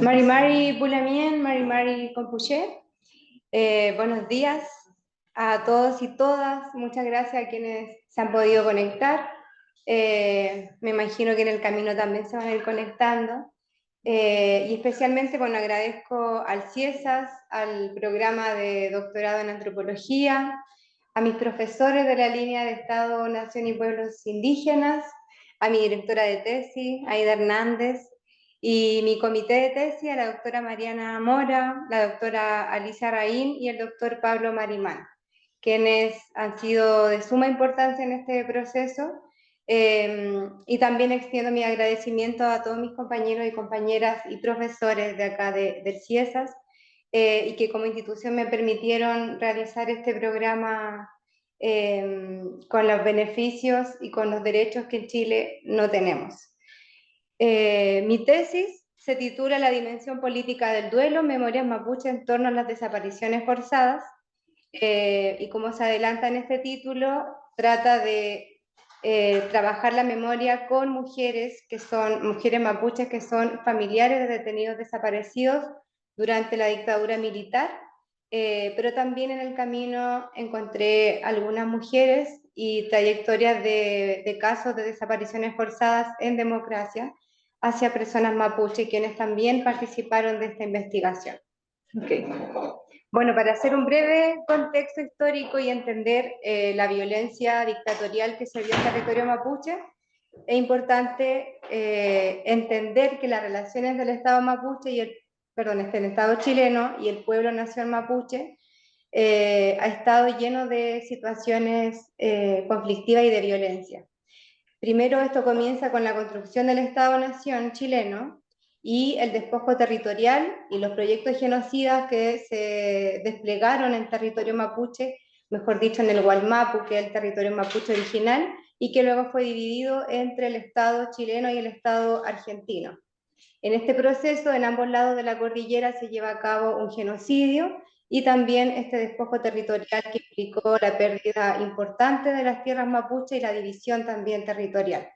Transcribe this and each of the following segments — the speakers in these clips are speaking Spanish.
Mari Mari Pulamien, Mari Mari Compuché. Buenos días a todos y todas. Muchas gracias a quienes se han podido conectar. Me imagino que en el camino también se van a ir conectando. Y especialmente, bueno, agradezco al CIESAS, al programa de doctorado en antropología, a mis profesores de la línea de Estado, Nación y Pueblos Indígenas, a mi directora de tesis, Aida Hernández, y mi comité de tesis, a la doctora Mariana Mora, la doctora Alicia Raín y el doctor Pablo Marimán, quienes han sido de suma importancia en este proceso. Y también extiendo mi agradecimiento a todos mis compañeros y compañeras y profesores de acá del CIESAS, y que como institución me permitieron realizar este programa con los beneficios y con los derechos que en Chile no tenemos. Mi tesis se titula La dimensión política del duelo, memorias mapuche en torno a las desapariciones forzadas, y como se adelanta en este título, trata de trabajar la memoria con mujeres mujeres mapuches que son familiares de detenidos desaparecidos durante la dictadura militar, pero también en el camino encontré algunas mujeres y trayectorias de casos de desapariciones forzadas en democracia hacia personas mapuche, quienes también participaron de esta investigación. Okay. Bueno, para hacer un breve contexto histórico y entender la violencia dictatorial que se vio en territorio mapuche, es importante entender que las relaciones del Estado mapuche y el Estado chileno y el pueblo nación mapuche ha estado lleno de situaciones conflictivas y de violencia. Primero, esto comienza con la construcción del Estado-Nación chileno y el despojo territorial y los proyectos genocidas que se desplegaron en territorio mapuche, mejor dicho en el Gualmapu, que es el territorio mapuche original, y que luego fue dividido entre el Estado chileno y el Estado argentino. En este proceso, en ambos lados de la cordillera se lleva a cabo un genocidio y también este despojo territorial que implicó la pérdida importante de las tierras mapuche y la división también territorial.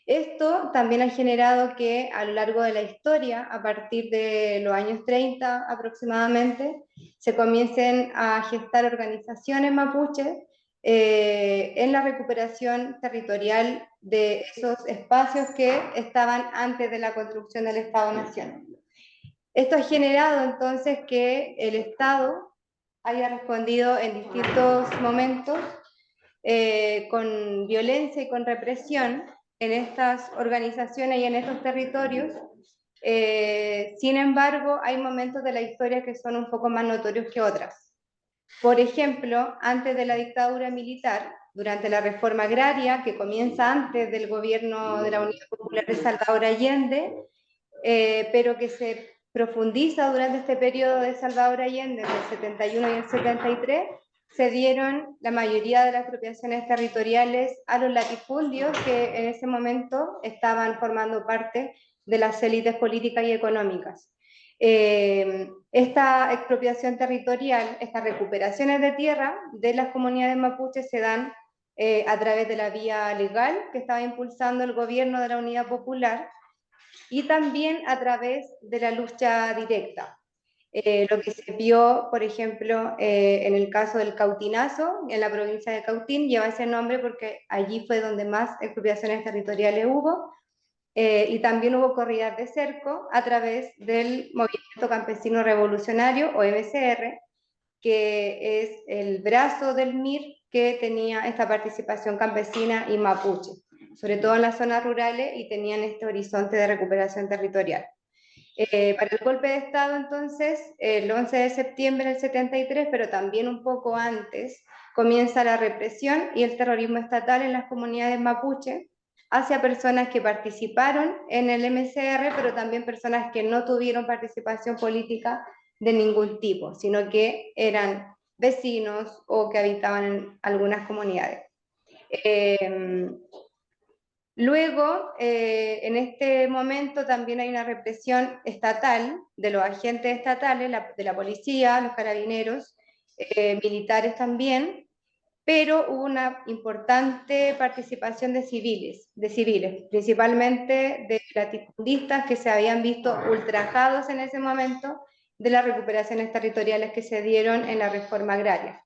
Esto también ha generado que a lo largo de la historia, a partir de los años 30 aproximadamente, se comiencen a gestar organizaciones mapuches en la recuperación territorial de esos espacios que estaban antes de la construcción del Estado-Nación. Esto ha generado entonces que el Estado haya respondido en distintos momentos con violencia y con represión en estas organizaciones y en estos territorios. Sin embargo, hay momentos de la historia que son un poco más notorios que otras. Por ejemplo, antes de la dictadura militar, durante la reforma agraria, que comienza antes del gobierno de la Unión Popular de Salvador Allende, pero que se profundiza durante este periodo de Salvador Allende, entre el 71 y el 73, se dieron la mayoría de las expropiaciones territoriales a los latifundios que en ese momento estaban formando parte de las élites políticas y económicas. Esta expropiación territorial, estas recuperaciones de tierra de las comunidades mapuches se dan a través de la vía legal que estaba impulsando el gobierno de la Unidad Popular y también a través de la lucha directa. Lo que se vio, por ejemplo, en el caso del Cautinazo, en la provincia de Cautín, lleva ese nombre porque allí fue donde más expropiaciones territoriales hubo, y también hubo corridas de cerco a través del Movimiento Campesino Revolucionario, o MCR, que es el brazo del MIR que tenía esta participación campesina y mapuche, sobre todo en las zonas rurales, y tenían este horizonte de recuperación territorial. Para el golpe de Estado, entonces, el 11 de septiembre del 73, pero también un poco antes, comienza la represión y el terrorismo estatal en las comunidades mapuche hacia personas que participaron en el MCR, pero también personas que no tuvieron participación política de ningún tipo, sino que eran vecinos o que habitaban en algunas comunidades. Luego, en este momento también hay una represión estatal de los agentes estatales, de la policía, los carabineros, militares también, pero hubo una importante participación de civiles, principalmente de latifundistas que se habían visto ultrajados en ese momento de las recuperaciones territoriales que se dieron en la reforma agraria.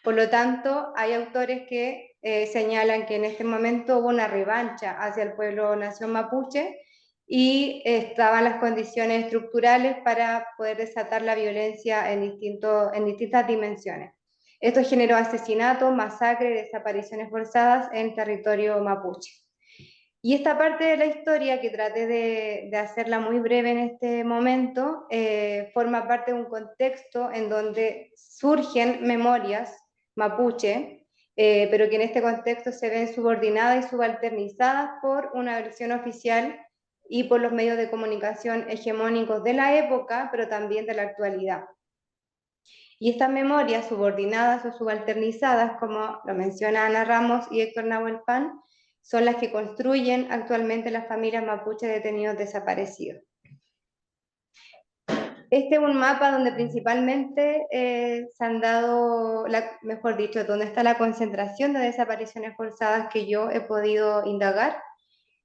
Por lo tanto, hay autores que señalan que en este momento hubo una revancha hacia el pueblo nación mapuche y estaban las condiciones estructurales para poder desatar la violencia en distintas dimensiones. Esto generó asesinatos, masacres, desapariciones forzadas en territorio mapuche. Y esta parte de la historia, que traté de hacerla muy breve en este momento, forma parte de un contexto en donde surgen memorias mapuche, pero que en este contexto se ven subordinadas y subalternizadas por una versión oficial y por los medios de comunicación hegemónicos de la época, pero también de la actualidad. Y estas memorias subordinadas o subalternizadas, como lo menciona Ana Ramos y Héctor Nahuel Pan, son las que construyen actualmente las familias mapuche detenidos desaparecidos. Este es un mapa donde principalmente se han dado, mejor dicho, donde está la concentración de desapariciones forzadas que yo he podido indagar.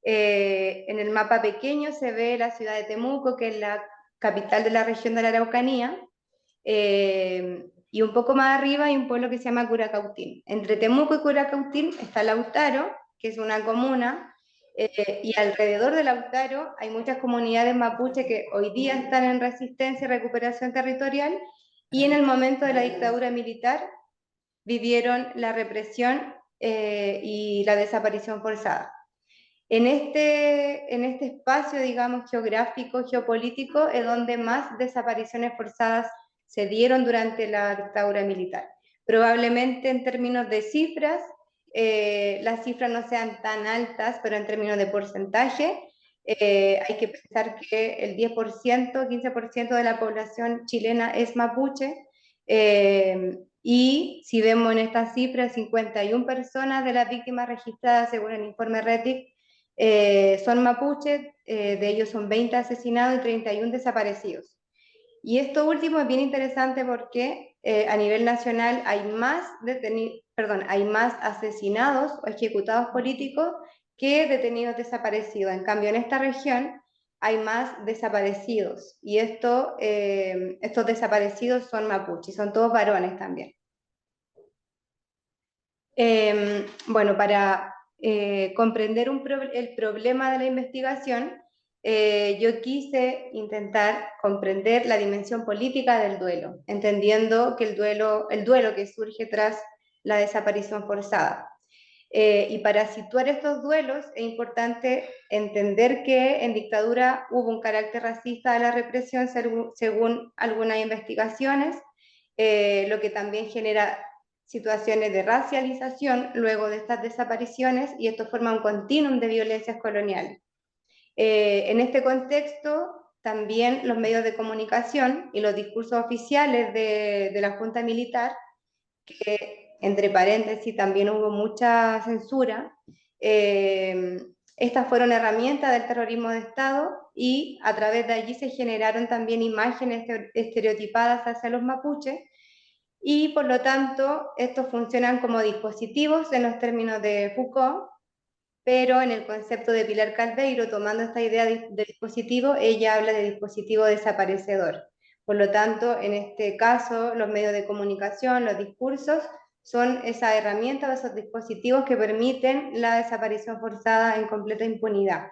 En el mapa pequeño se ve la ciudad de Temuco, que es la capital de la región de la Araucanía, y un poco más arriba hay un pueblo que se llama Curacautín. Entre Temuco y Curacautín está Lautaro, que es una comuna, y alrededor de Lautaro hay muchas comunidades mapuche que hoy día están en resistencia y recuperación territorial, y en el momento de la dictadura militar vivieron la represión y la desaparición forzada. En este espacio, digamos, geográfico, geopolítico, es donde más desapariciones forzadas se dieron durante la dictadura militar. Probablemente en términos de cifras, las cifras no sean tan altas, pero en términos de porcentaje, hay que pensar que el 10%, 15% de la población chilena es mapuche, y si vemos en estas cifras, 51 personas de las víctimas registradas según el informe RETIC son mapuches, de ellos son 20 asesinados y 31 desaparecidos. Y esto último es bien interesante porque a nivel nacional hay más asesinados o ejecutados políticos que detenidos desaparecidos. En cambio, en esta región hay más desaparecidos, y estos desaparecidos son mapuches, son todos varones también. Bueno, para comprender el problema de la investigación, yo quise intentar comprender la dimensión política del duelo, entendiendo que el duelo que surge tras la desaparición forzada. Y para situar estos duelos es importante entender que en dictadura hubo un carácter racista de la represión según algunas investigaciones, lo que también genera situaciones de racialización luego de estas desapariciones, y esto forma un continuum de violencias coloniales. En este contexto, también los medios de comunicación y los discursos oficiales de la Junta Militar, que entre paréntesis también hubo mucha censura, estas fueron herramientas del terrorismo de Estado, y a través de allí se generaron también imágenes estereotipadas hacia los mapuches, y por lo tanto estos funcionan como dispositivos en los términos de Foucault, pero en el concepto de Pilar Calveiro, tomando esta idea de dispositivo, ella habla de dispositivo desaparecedor. Por lo tanto, en este caso, los medios de comunicación, los discursos, son esa herramienta, esos dispositivos que permiten la desaparición forzada en completa impunidad.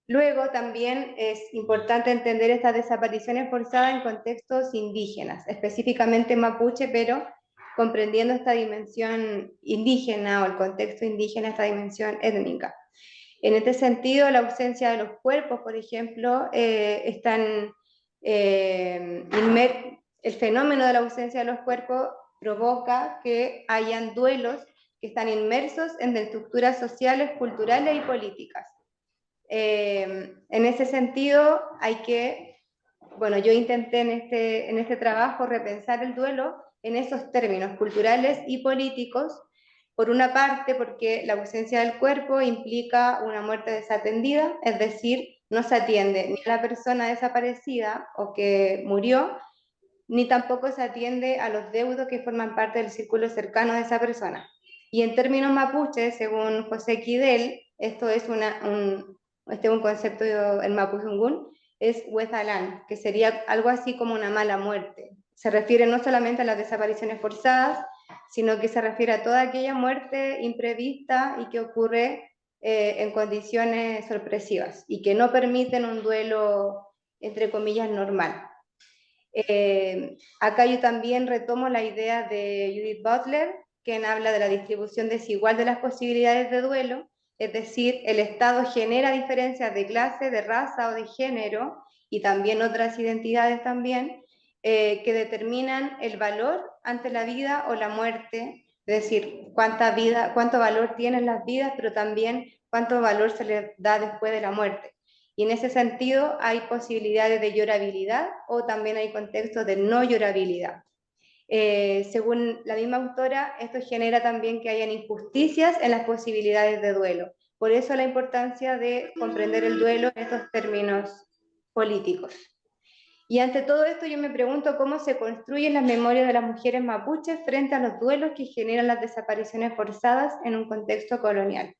Luego también es importante entender estas desapariciones forzadas en contextos indígenas, específicamente mapuche, pero comprendiendo esta dimensión indígena o el contexto indígena, esta dimensión étnica. En este sentido, la ausencia de los cuerpos, por ejemplo, el fenómeno de la ausencia de los cuerpos provoca que hayan duelos que están inmersos en estructuras sociales, culturales y políticas. En ese sentido, yo intenté en este trabajo repensar el duelo en esos términos culturales y políticos, por una parte porque la ausencia del cuerpo implica una muerte desatendida, es decir, no se atiende ni a la persona desaparecida o que murió, ni tampoco se atiende a los deudos que forman parte del círculo cercano de esa persona. Y en términos mapuche, según José Quidel, esto es un concepto en Mapudungun, es huezalan, que sería algo así como una mala muerte. Se refiere no solamente a las desapariciones forzadas, sino que se refiere a toda aquella muerte imprevista y que ocurre en condiciones sorpresivas y que no permiten un duelo, entre comillas, normal. Acá yo también retomo la idea de Judith Butler, quien habla de la distribución desigual de las posibilidades de duelo, es decir, el Estado genera diferencias de clase, de raza o de género, y también otras identidades también, que determinan el valor ante la vida o la muerte, es decir, cuánto valor tienen las vidas, pero también cuánto valor se les da después de la muerte. Y en ese sentido hay posibilidades de llorabilidad o también hay contextos de no llorabilidad. Según la misma autora, esto genera también que hayan injusticias en las posibilidades de duelo. Por eso la importancia de comprender el duelo en estos términos políticos. Y ante todo esto yo me pregunto cómo se construyen las memorias de las mujeres mapuches frente a los duelos que generan las desapariciones forzadas en un contexto colonial.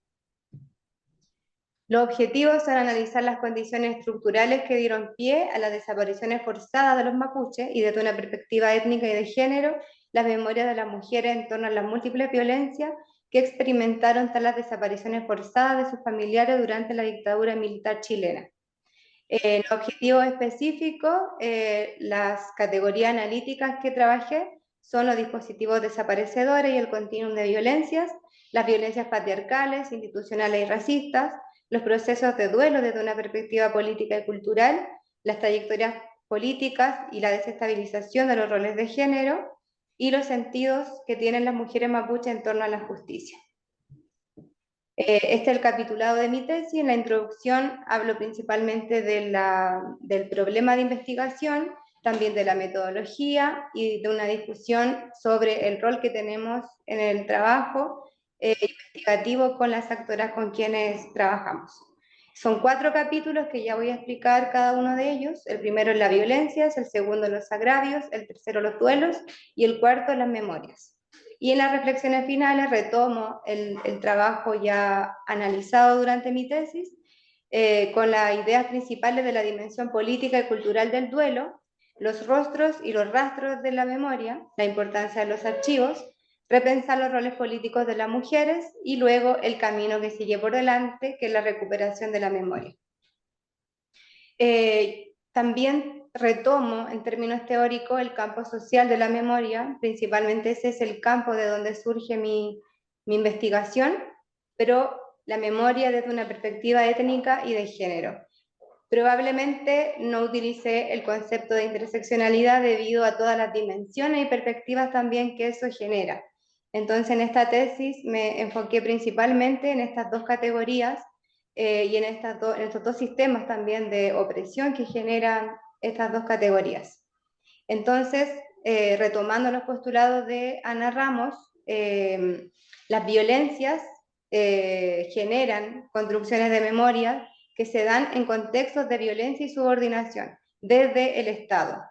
Los objetivos son analizar las condiciones estructurales que dieron pie a las desapariciones forzadas de los mapuches y desde una perspectiva étnica y de género, las memorias de las mujeres en torno a las múltiples violencias que experimentaron tras las desapariciones forzadas de sus familiares durante la dictadura militar chilena. Los objetivos específicos, las categorías analíticas que trabajé son los dispositivos desaparecedores y el continuum de violencias, las violencias patriarcales, institucionales y racistas, los procesos de duelo desde una perspectiva política y cultural, las trayectorias políticas y la desestabilización de los roles de género, y los sentidos que tienen las mujeres mapuche en torno a la justicia. Este es el capitulado de mi tesis. En la introducción hablo principalmente del problema de investigación, también de la metodología y de una discusión sobre el rol que tenemos en el trabajo investigativo con las actoras con quienes trabajamos. Son 4 capítulos que ya voy a explicar cada uno de ellos. El primero es la violencia, el segundo los agravios, el tercero los duelos y el cuarto las memorias. Y en las reflexiones finales retomo el trabajo ya analizado durante mi tesis con las ideas principales de la dimensión política y cultural del duelo, los rostros y los rastros de la memoria, la importancia de los archivos, repensar los roles políticos de las mujeres y luego el camino que sigue por delante, que es la recuperación de la memoria. También retomo en términos teóricos el campo social de la memoria, principalmente ese es el campo de donde surge mi investigación, pero la memoria desde una perspectiva étnica y de género. Probablemente no utilicé el concepto de interseccionalidad debido a todas las dimensiones y perspectivas también que eso genera. Entonces en esta tesis me enfoqué principalmente en estas 2 categorías y en estos 2 sistemas también de opresión que generan estas 2 categorías. Entonces, retomando los postulados de Ana Ramos, las violencias generan construcciones de memoria que se dan en contextos de violencia y subordinación desde el Estado.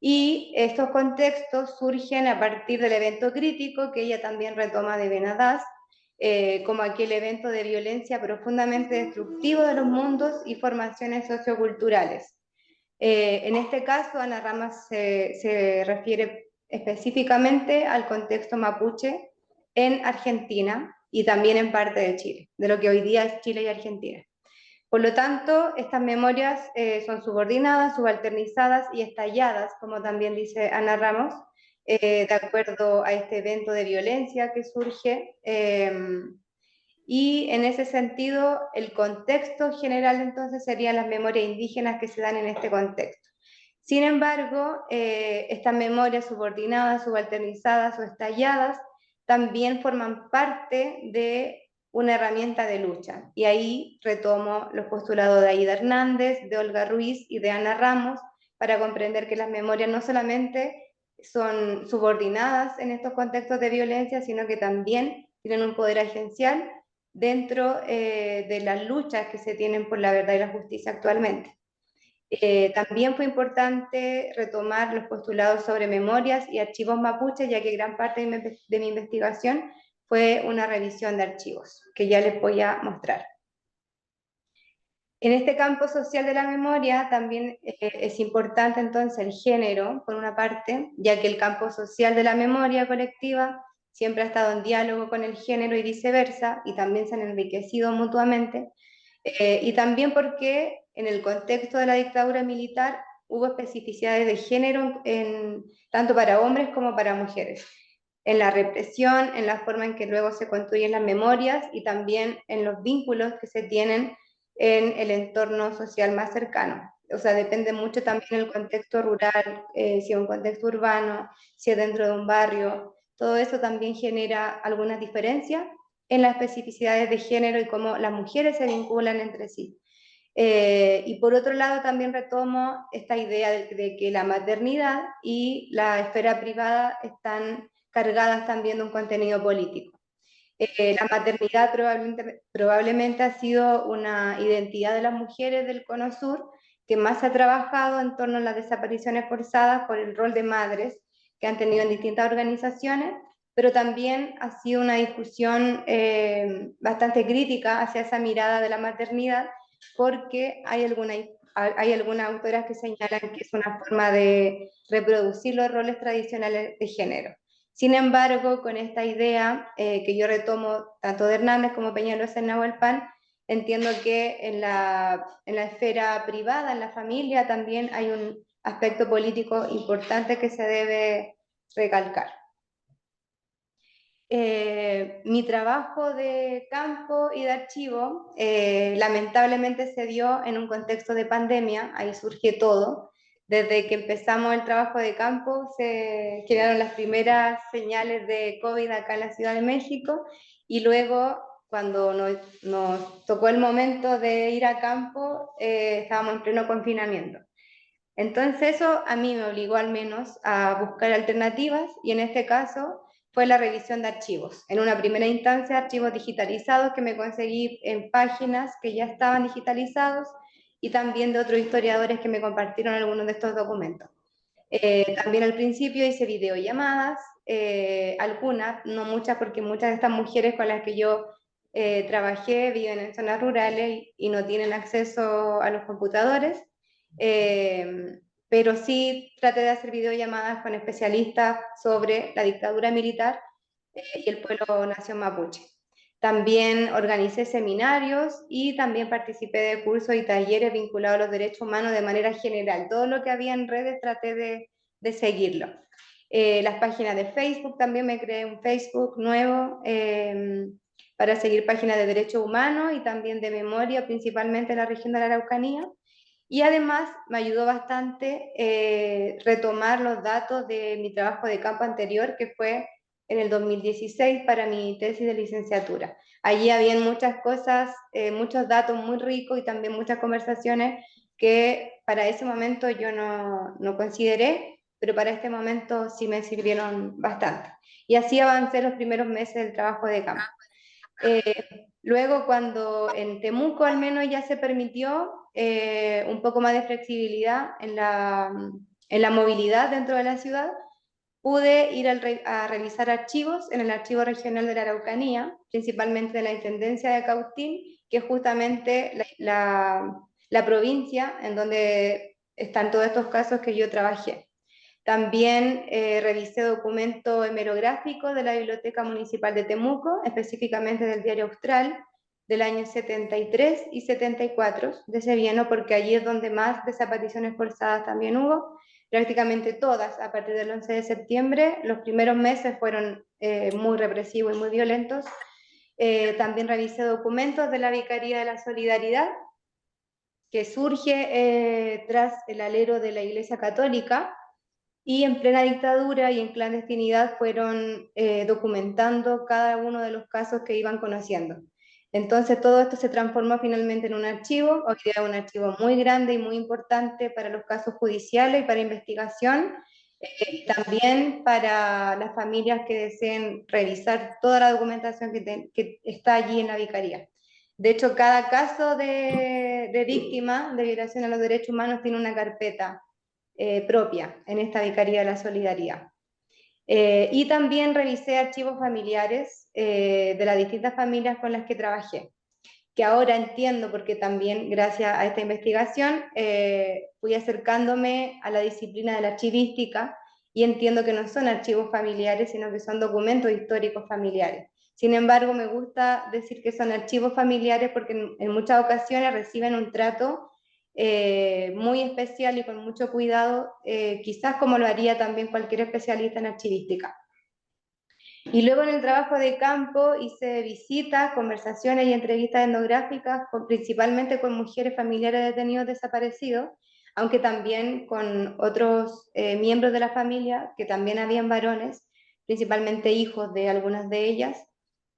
Y estos contextos surgen a partir del evento crítico que ella también retoma de Benadás, como aquel evento de violencia profundamente destructivo de los mundos y formaciones socioculturales. En este caso, Ana Ramas se refiere específicamente al contexto mapuche en Argentina y también en parte de Chile, de lo que hoy día es Chile y Argentina. Por lo tanto, estas memorias son subordinadas, subalternizadas y estalladas, como también dice Ana Ramos, de acuerdo a este evento de violencia que surge. Y en ese sentido, el contexto general entonces serían las memorias indígenas que se dan en este contexto. Sin embargo, estas memorias subordinadas, subalternizadas o estalladas también forman parte de una herramienta de lucha. Y ahí retomo los postulados de Aida Hernández, de Olga Ruiz y de Ana Ramos para comprender que las memorias no solamente son subordinadas en estos contextos de violencia, sino que también tienen un poder agencial dentro de las luchas que se tienen por la verdad y la justicia actualmente. También fue importante retomar los postulados sobre memorias y archivos mapuches, ya que gran parte de mi investigación fue una revisión de archivos, que ya les voy a mostrar. En este campo social de la memoria también es importante entonces el género, por una parte, ya que el campo social de la memoria colectiva siempre ha estado en diálogo con el género y viceversa, y también se han enriquecido mutuamente, y también porque en el contexto de la dictadura militar hubo especificidades de género tanto para hombres como para mujeres, en la represión, en la forma en que luego se construyen las memorias y también en los vínculos que se tienen en el entorno social más cercano. O sea, depende mucho también del contexto rural, si es un contexto urbano, si es dentro de un barrio. Todo eso también genera algunas diferencias en las especificidades de género y cómo las mujeres se vinculan entre sí. Y por otro lado también retomo esta idea de que la maternidad y la esfera privada están cargadas también de un contenido político. La maternidad probablemente ha sido una identidad de las mujeres del Cono Sur que más ha trabajado en torno a las desapariciones forzadas por el rol de madres que han tenido en distintas organizaciones, pero también ha sido una discusión bastante crítica hacia esa mirada de la maternidad, porque hay algunas autoras que señalan que es una forma de reproducir los roles tradicionales de género. Sin embargo, con esta idea que yo retomo tanto de Hernández como Peñalosa en Nahuelpan, entiendo que en la esfera privada, en la familia, también hay un aspecto político importante que se debe recalcar. Mi trabajo de campo y de archivo lamentablemente se dio en un contexto de pandemia, ahí surge todo. Desde que empezamos el trabajo de campo se generaron las primeras señales de COVID acá en la Ciudad de México y luego cuando nos tocó el momento de ir a campo estábamos en pleno confinamiento. Entonces eso a mí me obligó al menos a buscar alternativas y en este caso fue la revisión de archivos. En una primera instancia, archivos digitalizados que me conseguí en páginas que ya estaban digitalizados y también de otros historiadores que me compartieron algunos de estos documentos. También al principio hice videollamadas, algunas, no muchas, porque muchas de estas mujeres con las que yo trabajé viven en zonas rurales y no tienen acceso a los computadores, pero sí traté de hacer videollamadas con especialistas sobre la dictadura militar y el pueblo nación mapuche. También organicé seminarios y también participé de cursos y talleres vinculados a los derechos humanos de manera general. Todo lo que había en redes traté de seguirlo. Las páginas de Facebook, también me creé un Facebook nuevo para seguir páginas de derechos humanos y también de memoria, principalmente en la región de la Araucanía. Y además me ayudó bastante retomar los datos de mi trabajo de campo anterior, que fue en el 2016 para mi tesis de licenciatura. Allí habían muchas cosas, muchos datos muy ricos y también muchas conversaciones que para ese momento yo no consideré, pero para este momento sí me sirvieron bastante. Y así avancé los primeros meses del trabajo de campo. Luego, cuando en Temuco al menos ya se permitió un poco más de flexibilidad en la movilidad dentro de la ciudad, pude ir a revisar archivos en el Archivo Regional de la Araucanía, principalmente de la Intendencia de Cautín, que es justamente la provincia en donde están todos estos casos que yo trabajé. También revisé documentos hemerográficos de la Biblioteca Municipal de Temuco, específicamente del Diario Austral, del año 73 y 74 de ese bienio, porque allí es donde más desapariciones forzadas también hubo, prácticamente todas a partir del 11 de septiembre. Los primeros meses fueron muy represivos y muy violentos. También revisé documentos de la Vicaría de la Solidaridad, que surge tras el alero de la Iglesia Católica, y en plena dictadura y en clandestinidad fueron documentando cada uno de los casos que iban conociendo. Entonces todo esto se transformó finalmente en un archivo, hoy día un archivo muy grande y muy importante para los casos judiciales y para investigación, también para las familias que deseen revisar toda la documentación que está allí en la vicaría. De hecho, cada caso de víctima de violación a los derechos humanos tiene una carpeta propia en esta Vicaría de la Solidaridad. Y también revisé archivos familiares de las distintas familias con las que trabajé, que ahora entiendo porque también gracias a esta investigación fui acercándome a la disciplina de la archivística y entiendo que no son archivos familiares, sino que son documentos históricos familiares. Sin embargo, me gusta decir que son archivos familiares porque en muchas ocasiones reciben un trato muy especial y con mucho cuidado, quizás como lo haría también cualquier especialista en archivística. Y luego en el trabajo de campo hice visitas, conversaciones y entrevistas etnográficas, principalmente con mujeres familiares de detenidos desaparecidos, aunque también con otros miembros de la familia, que también habían varones, principalmente hijos de algunas de ellas.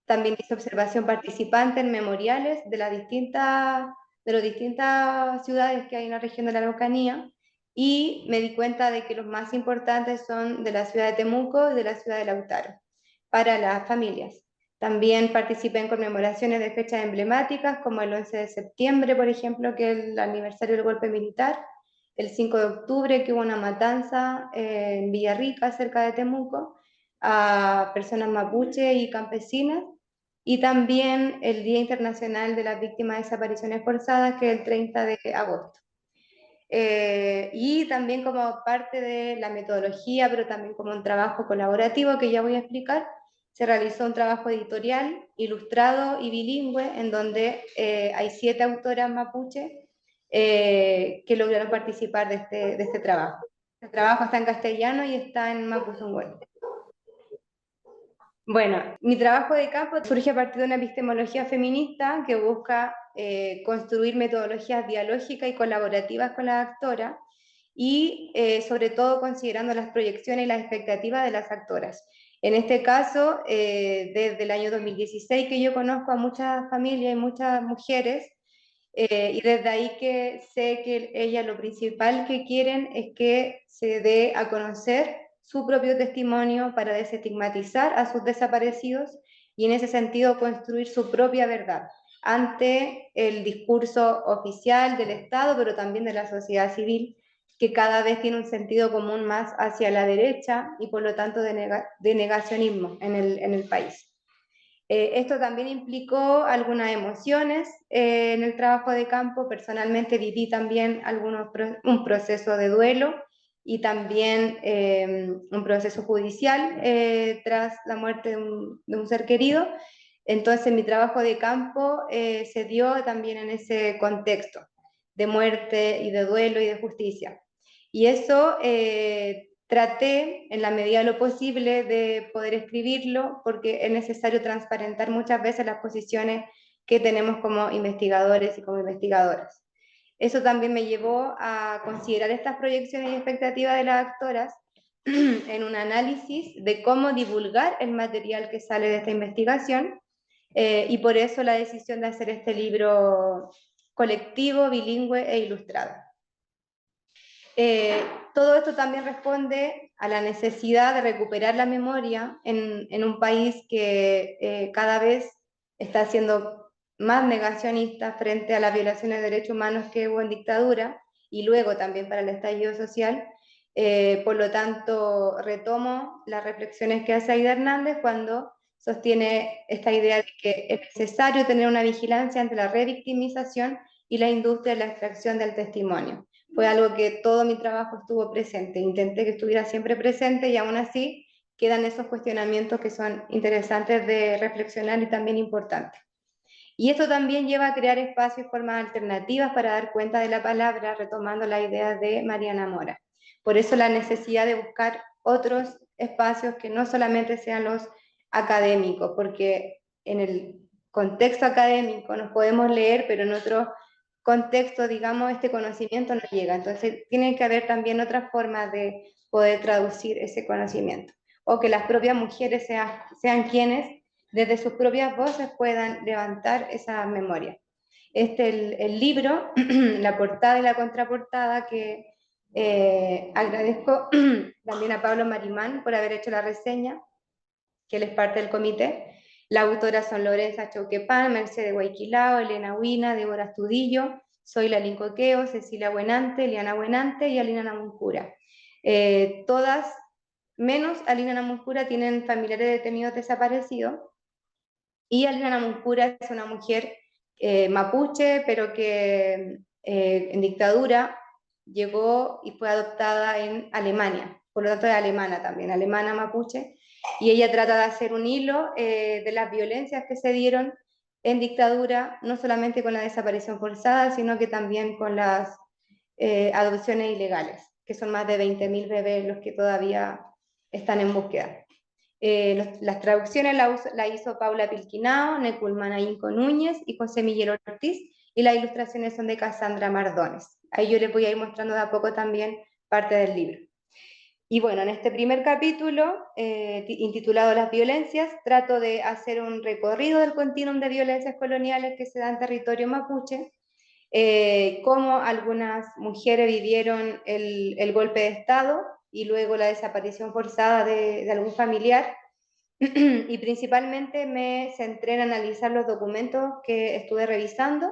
También hice observación participante en memoriales de las distintas ciudades que hay en la región de la Araucanía, y me di cuenta de que los más importantes son de la ciudad de Temuco y de la ciudad de Lautaro para las familias. También participé en conmemoraciones de fechas emblemáticas, como el 11 de septiembre, por ejemplo, que es el aniversario del golpe militar, el 5 de octubre, que hubo una matanza en Villarrica, cerca de Temuco, a personas mapuche y campesinas, y también el Día Internacional de las Víctimas de Desapariciones Forzadas, que es el 30 de agosto. Y también como parte de la metodología, pero también como un trabajo colaborativo que ya voy a explicar, se realizó un trabajo editorial, ilustrado y bilingüe, en donde hay 7 autoras mapuche que lograron participar de este trabajo. El trabajo está en castellano y está en mapuzungún. Bueno, mi trabajo de campo surge a partir de una epistemología feminista que busca construir metodologías dialógicas y colaborativas con las actoras y sobre todo considerando las proyecciones y las expectativas de las actoras. En este caso, desde el año 2016 que yo conozco a muchas familias y muchas mujeres, y desde ahí que sé que ellas lo principal que quieren es que se dé a conocer su propio testimonio para desestigmatizar a sus desaparecidos y en ese sentido construir su propia verdad ante el discurso oficial del Estado, pero también de la sociedad civil, que cada vez tiene un sentido común más hacia la derecha y por lo tanto de negacionismo en el país. Esto también implicó algunas emociones en el trabajo de campo. Personalmente viví también un proceso de duelo y también un proceso judicial tras la muerte de un ser querido. Entonces mi trabajo de campo se dio también en ese contexto de muerte y de duelo y de justicia. Y eso traté, en la medida de lo posible, de poder escribirlo, porque es necesario transparentar muchas veces las posiciones que tenemos como investigadores y como investigadoras. Eso también me llevó a considerar estas proyecciones y expectativas de las actoras en un análisis de cómo divulgar el material que sale de esta investigación, y por eso la decisión de hacer este libro colectivo, bilingüe e ilustrado. Eh, Todo esto también responde a la necesidad de recuperar la memoria en un país que cada vez está siendo más negacionista frente a las violaciones de derechos humanos que hubo en dictadura y luego también para el estallido social. Por lo tanto, retomo las reflexiones que hace Aida Hernández cuando sostiene esta idea de que es necesario tener una vigilancia ante la revictimización y la industria de la extracción del testimonio. Fue algo que todo mi trabajo estuvo presente, intenté que estuviera siempre presente y aún así quedan esos cuestionamientos que son interesantes de reflexionar y también importantes. Y esto también lleva a crear espacios y formas alternativas para dar cuenta de la palabra, retomando la idea de Mariana Mora. Por eso la necesidad de buscar otros espacios que no solamente sean los académicos, porque en el contexto académico nos podemos leer, pero en otros contexto, digamos, este conocimiento no llega. Entonces, tiene que haber también otras formas de poder traducir ese conocimiento. O que las propias mujeres sean quienes, desde sus propias voces, puedan levantar esa memoria. El libro, la portada y la contraportada, que agradezco también a Pablo Marimán por haber hecho la reseña, que él es parte del comité. Las autoras son Lorenza Choquepán, Mercedes Guayquilao, Elena Huina, Débora Astudillo, Zoila Lincoqueo, Cecilia Buenante, Eliana Buenante y Alina Namuncura. Todas, menos Alina Namuncura, tienen familiares detenidos desaparecidos, y Alina Namuncura es una mujer mapuche, pero que en dictadura llegó y fue adoptada en Alemania, por lo tanto es alemana también, alemana mapuche, y ella trata de hacer un hilo de las violencias que se dieron en dictadura, no solamente con la desaparición forzada, sino que también con las adopciones ilegales, que son más de 20.000 bebés los que todavía están en búsqueda. Las traducciones la hizo Paula Pilquinao, Neculmana Inco Núñez y José Miguel Ortiz, y las ilustraciones son de Cassandra Mardones. Ahí yo les voy a ir mostrando de a poco también parte del libro. Y bueno, en este primer capítulo, intitulado Las violencias, trato de hacer un recorrido del continuum de violencias coloniales que se da en territorio mapuche, cómo algunas mujeres vivieron el golpe de Estado y luego la desaparición forzada de algún familiar, y principalmente me centré en analizar los documentos que estuve revisando,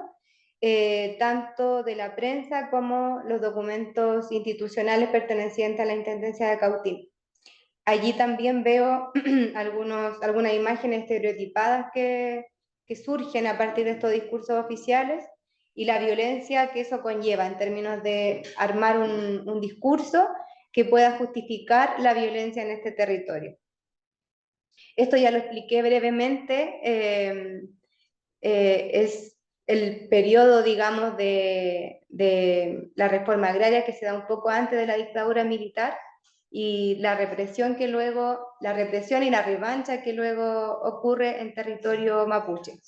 tanto de la prensa como los documentos institucionales pertenecientes a la Intendencia de Cautín. Allí también veo algunas imágenes estereotipadas que surgen a partir de estos discursos oficiales y la violencia que eso conlleva en términos de armar un discurso que pueda justificar la violencia en este territorio. Esto ya lo expliqué brevemente, es el periodo, digamos, de la reforma agraria que se da un poco antes de la dictadura militar, y la represión y la revancha que luego ocurre en territorio mapuche,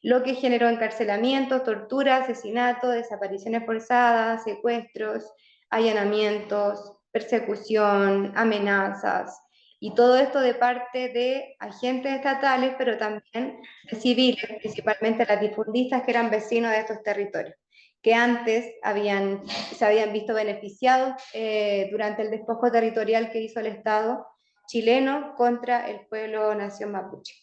lo que generó encarcelamientos, tortura, asesinatos, desapariciones forzadas, secuestros, allanamientos, persecución, amenazas, y todo esto de parte de agentes estatales, pero también de civiles, principalmente latifundistas que eran vecinos de estos territorios, que antes se habían visto beneficiados durante el despojo territorial que hizo el Estado chileno contra el pueblo nación mapuche.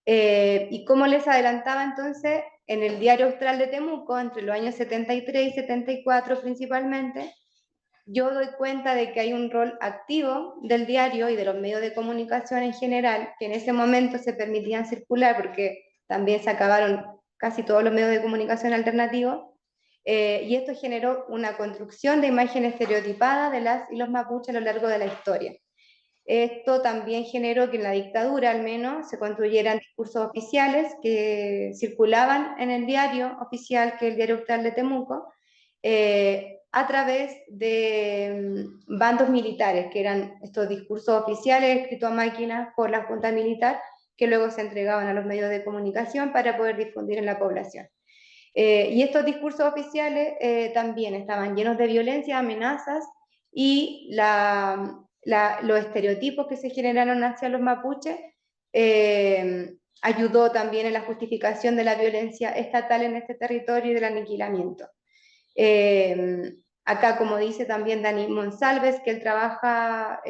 Y como les adelantaba entonces, en el Diario Austral de Temuco, entre los años 73 y 74 principalmente, yo doy cuenta de que hay un rol activo del diario y de los medios de comunicación en general, que en ese momento se permitían circular, porque también se acabaron casi todos los medios de comunicación alternativos, y esto generó una construcción de imagen estereotipada de las y los mapuches a lo largo de la historia. Esto también generó que en la dictadura, al menos, se construyeran discursos oficiales que circulaban en el diario oficial, que es el Diario Austral de Temuco, a través de bandos militares, que eran estos discursos oficiales escritos a máquina por la Junta Militar, que luego se entregaban a los medios de comunicación para poder difundir en la población. Y estos discursos oficiales también estaban llenos de violencia, amenazas, y los estereotipos que se generaron hacia los mapuches ayudó también en la justificación de la violencia estatal en este territorio y del aniquilamiento. Acá, como dice también Dani Monsalves, que él trabaja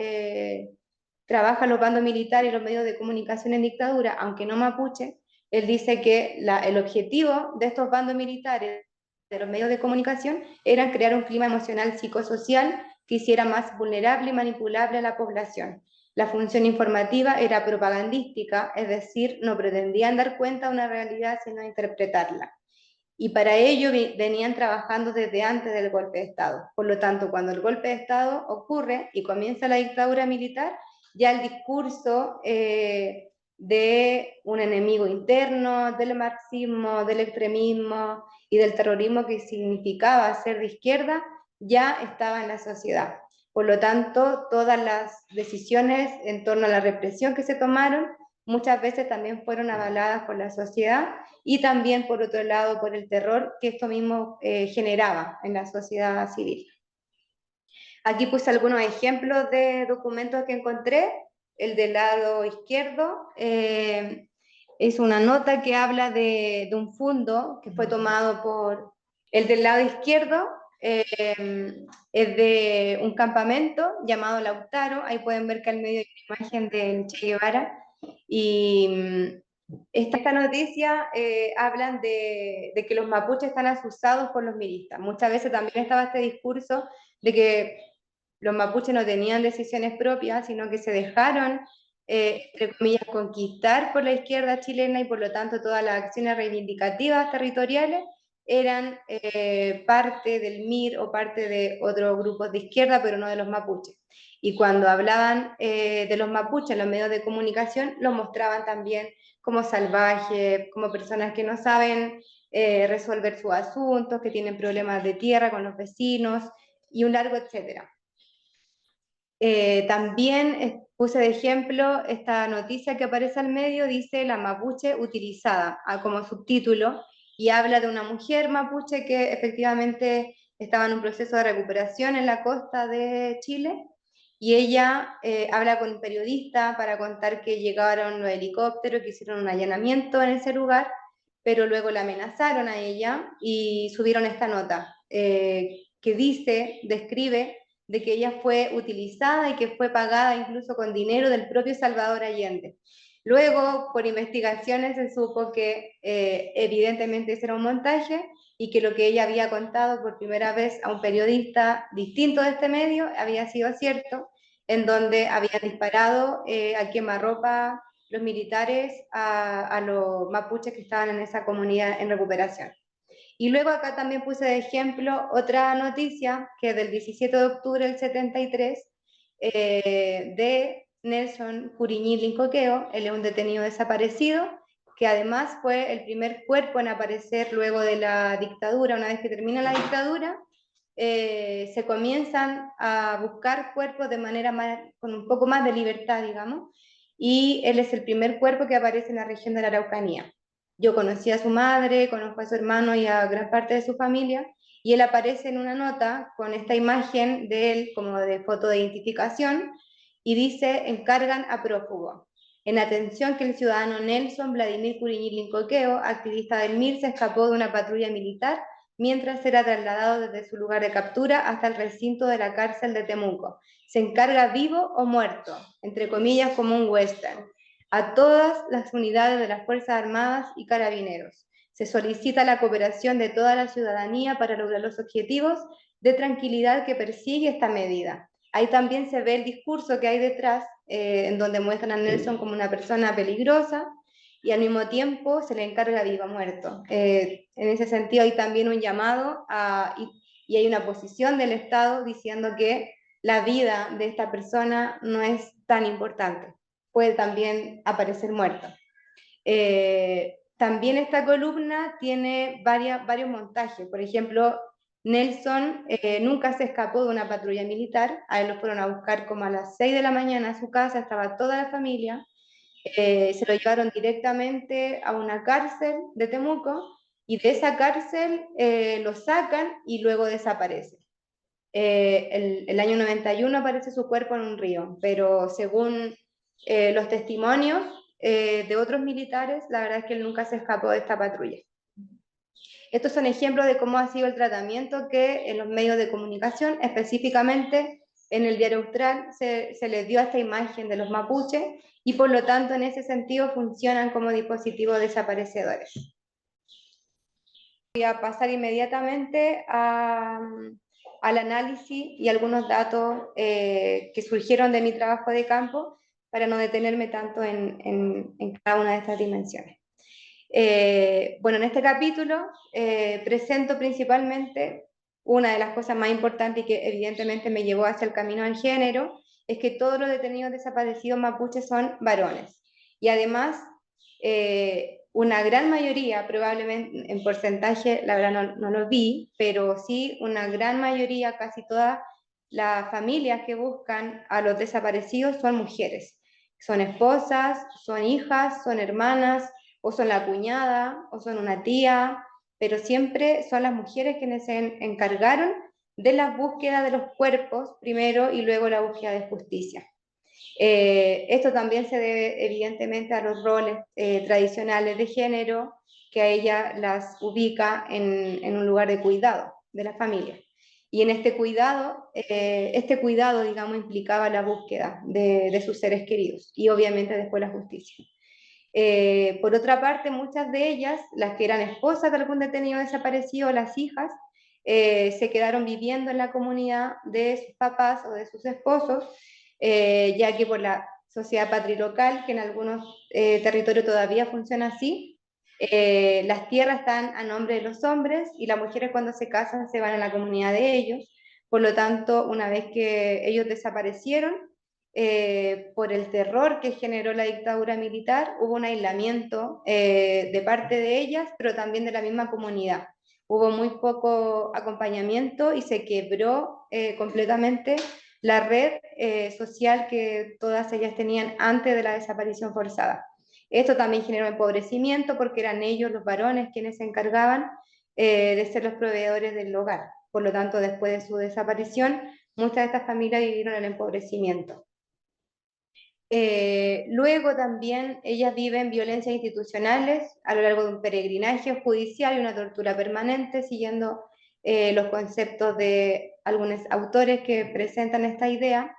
los bandos militares y los medios de comunicación en dictadura, aunque no mapuche. Él dice que el objetivo de estos bandos militares, de los medios de comunicación, era crear un clima emocional psicosocial que hiciera más vulnerable y manipulable a la población. La función informativa era propagandística, es decir, no pretendían dar cuenta de una realidad, sino interpretarla. Y para ello venían trabajando desde antes del golpe de Estado. Por lo tanto, cuando el golpe de Estado ocurre y comienza la dictadura militar, ya el discurso de un enemigo interno, del marxismo, del extremismo y del terrorismo que significaba ser de izquierda, ya estaba en la sociedad. Por lo tanto, todas las decisiones en torno a la represión que se tomaron muchas veces también fueron avaladas por la sociedad, y también, por otro lado, por el terror que esto mismo generaba en la sociedad civil. Aquí puse algunos ejemplos de documentos que encontré. El del lado izquierdo es una nota que habla de un fondo que fue tomado por... El del lado izquierdo es de un campamento llamado Lautaro. Ahí pueden ver que al medio hay una imagen del Che Guevara, Y esta noticia hablan de que los mapuches están asusados por los milistas. Muchas veces también estaba este discurso de que los mapuches no tenían decisiones propias, sino que se dejaron, entre comillas, conquistar por la izquierda chilena y por lo tanto todas las acciones reivindicativas territoriales eran parte del MIR o parte de otros grupos de izquierda, pero no de los mapuches. Y cuando hablaban de los mapuches en los medios de comunicación, los mostraban también como salvajes, como personas que no saben resolver sus asuntos, que tienen problemas de tierra con los vecinos y un largo etcétera. También puse de ejemplo esta noticia que aparece al medio, dice la mapuche utilizada como subtítulo y habla de una mujer mapuche que efectivamente estaba en un proceso de recuperación en la costa de Chile y ella habla con un periodista para contar que llegaron los helicópteros, que hicieron un allanamiento en ese lugar, pero luego la amenazaron a ella y subieron esta nota que dice, describe de que ella fue utilizada y que fue pagada incluso con dinero del propio Salvador Allende. Luego, por investigaciones, se supo que evidentemente ese era un montaje y que lo que ella había contado por primera vez a un periodista distinto de este medio había sido cierto, en donde habían disparado a quemarropa los militares a los mapuches que estaban en esa comunidad en recuperación. Y luego acá también puse de ejemplo otra noticia que es del 17 de octubre del 73 de Nelson Curiñí Lincoqueo, él es un detenido desaparecido, que además fue el primer cuerpo en aparecer luego de la dictadura. Una vez que termina la dictadura, se comienzan a buscar cuerpos de manera más, con un poco más de libertad, digamos, y él es el primer cuerpo que aparece en la región de la Araucanía. Yo conocí a su madre, conozco a su hermano y a gran parte de su familia, y él aparece en una nota con esta imagen de él como de foto de identificación, y dice, encargan a prófugo. En atención que el ciudadano Nelson Vladimir Curiñí Lincoqueo, activista del MIR, se escapó de una patrulla militar mientras era trasladado desde su lugar de captura hasta el recinto de la cárcel de Temuco. Se encarga vivo o muerto, entre comillas como un western, a todas las unidades de las Fuerzas Armadas y Carabineros. Se solicita la cooperación de toda la ciudadanía para lograr los objetivos de tranquilidad que persigue esta medida. Ahí también se ve el discurso que hay detrás, en donde muestran a Nelson como una persona peligrosa y al mismo tiempo se le encarga vivo o muerto. En ese sentido hay también un llamado y hay una posición del Estado diciendo que la vida de esta persona no es tan importante, puede también aparecer muerto. También esta columna tiene varios montajes, por ejemplo, Nelson nunca se escapó de una patrulla militar, a él lo fueron a buscar como a las 6 de la mañana a su casa, estaba toda la familia, se lo llevaron directamente a una cárcel de Temuco y de esa cárcel lo sacan y luego desaparece. El año 91 aparece su cuerpo en un río, pero según los testimonios de otros militares, la verdad es que él nunca se escapó de esta patrulla. Estos son ejemplos de cómo ha sido el tratamiento que en los medios de comunicación, específicamente en el Diario Austral, se les dio a esta imagen de los mapuches y por lo tanto en ese sentido funcionan como dispositivos desaparecedores. Voy a pasar inmediatamente al análisis y algunos datos que surgieron de mi trabajo de campo para no detenerme tanto en cada una de estas dimensiones. Bueno, en este capítulo presento principalmente una de las cosas más importantes y que evidentemente me llevó hacia el camino del género, es que todos los detenidos desaparecidos mapuches son varones. Y además, una gran mayoría, probablemente en porcentaje, la verdad no lo vi, pero sí una gran mayoría, casi todas las familias que buscan a los desaparecidos son mujeres. Son esposas, son hijas, son hermanas, o son la cuñada, o son una tía, pero siempre son las mujeres quienes se encargaron de la búsqueda de los cuerpos primero y luego la búsqueda de justicia. Esto también se debe evidentemente a los roles tradicionales de género que a ella las ubica en un lugar de cuidado de la familia. Y en este cuidado, digamos, implicaba la búsqueda de sus seres queridos y obviamente después la justicia. Por otra parte, muchas de ellas, las que eran esposas de algún detenido desaparecido, las hijas, se quedaron viviendo en la comunidad de sus papás o de sus esposos, ya que por la sociedad patrilocal, que en algunos territorios todavía funciona así, las tierras están a nombre de los hombres y las mujeres cuando se casan se van a la comunidad de ellos. Por lo tanto, una vez que ellos desaparecieron, por el terror que generó la dictadura militar, hubo un aislamiento de parte de ellas, pero también de la misma comunidad. Hubo muy poco acompañamiento y se quebró completamente la red social que todas ellas tenían antes de la desaparición forzada. Esto también generó empobrecimiento porque eran ellos, los varones, quienes se encargaban de ser los proveedores del hogar. Por lo tanto, después de su desaparición, muchas de estas familias vivieron el empobrecimiento. Luego también ellas viven violencias institucionales a lo largo de un peregrinaje judicial y una tortura permanente, siguiendo los conceptos de algunos autores que presentan esta idea,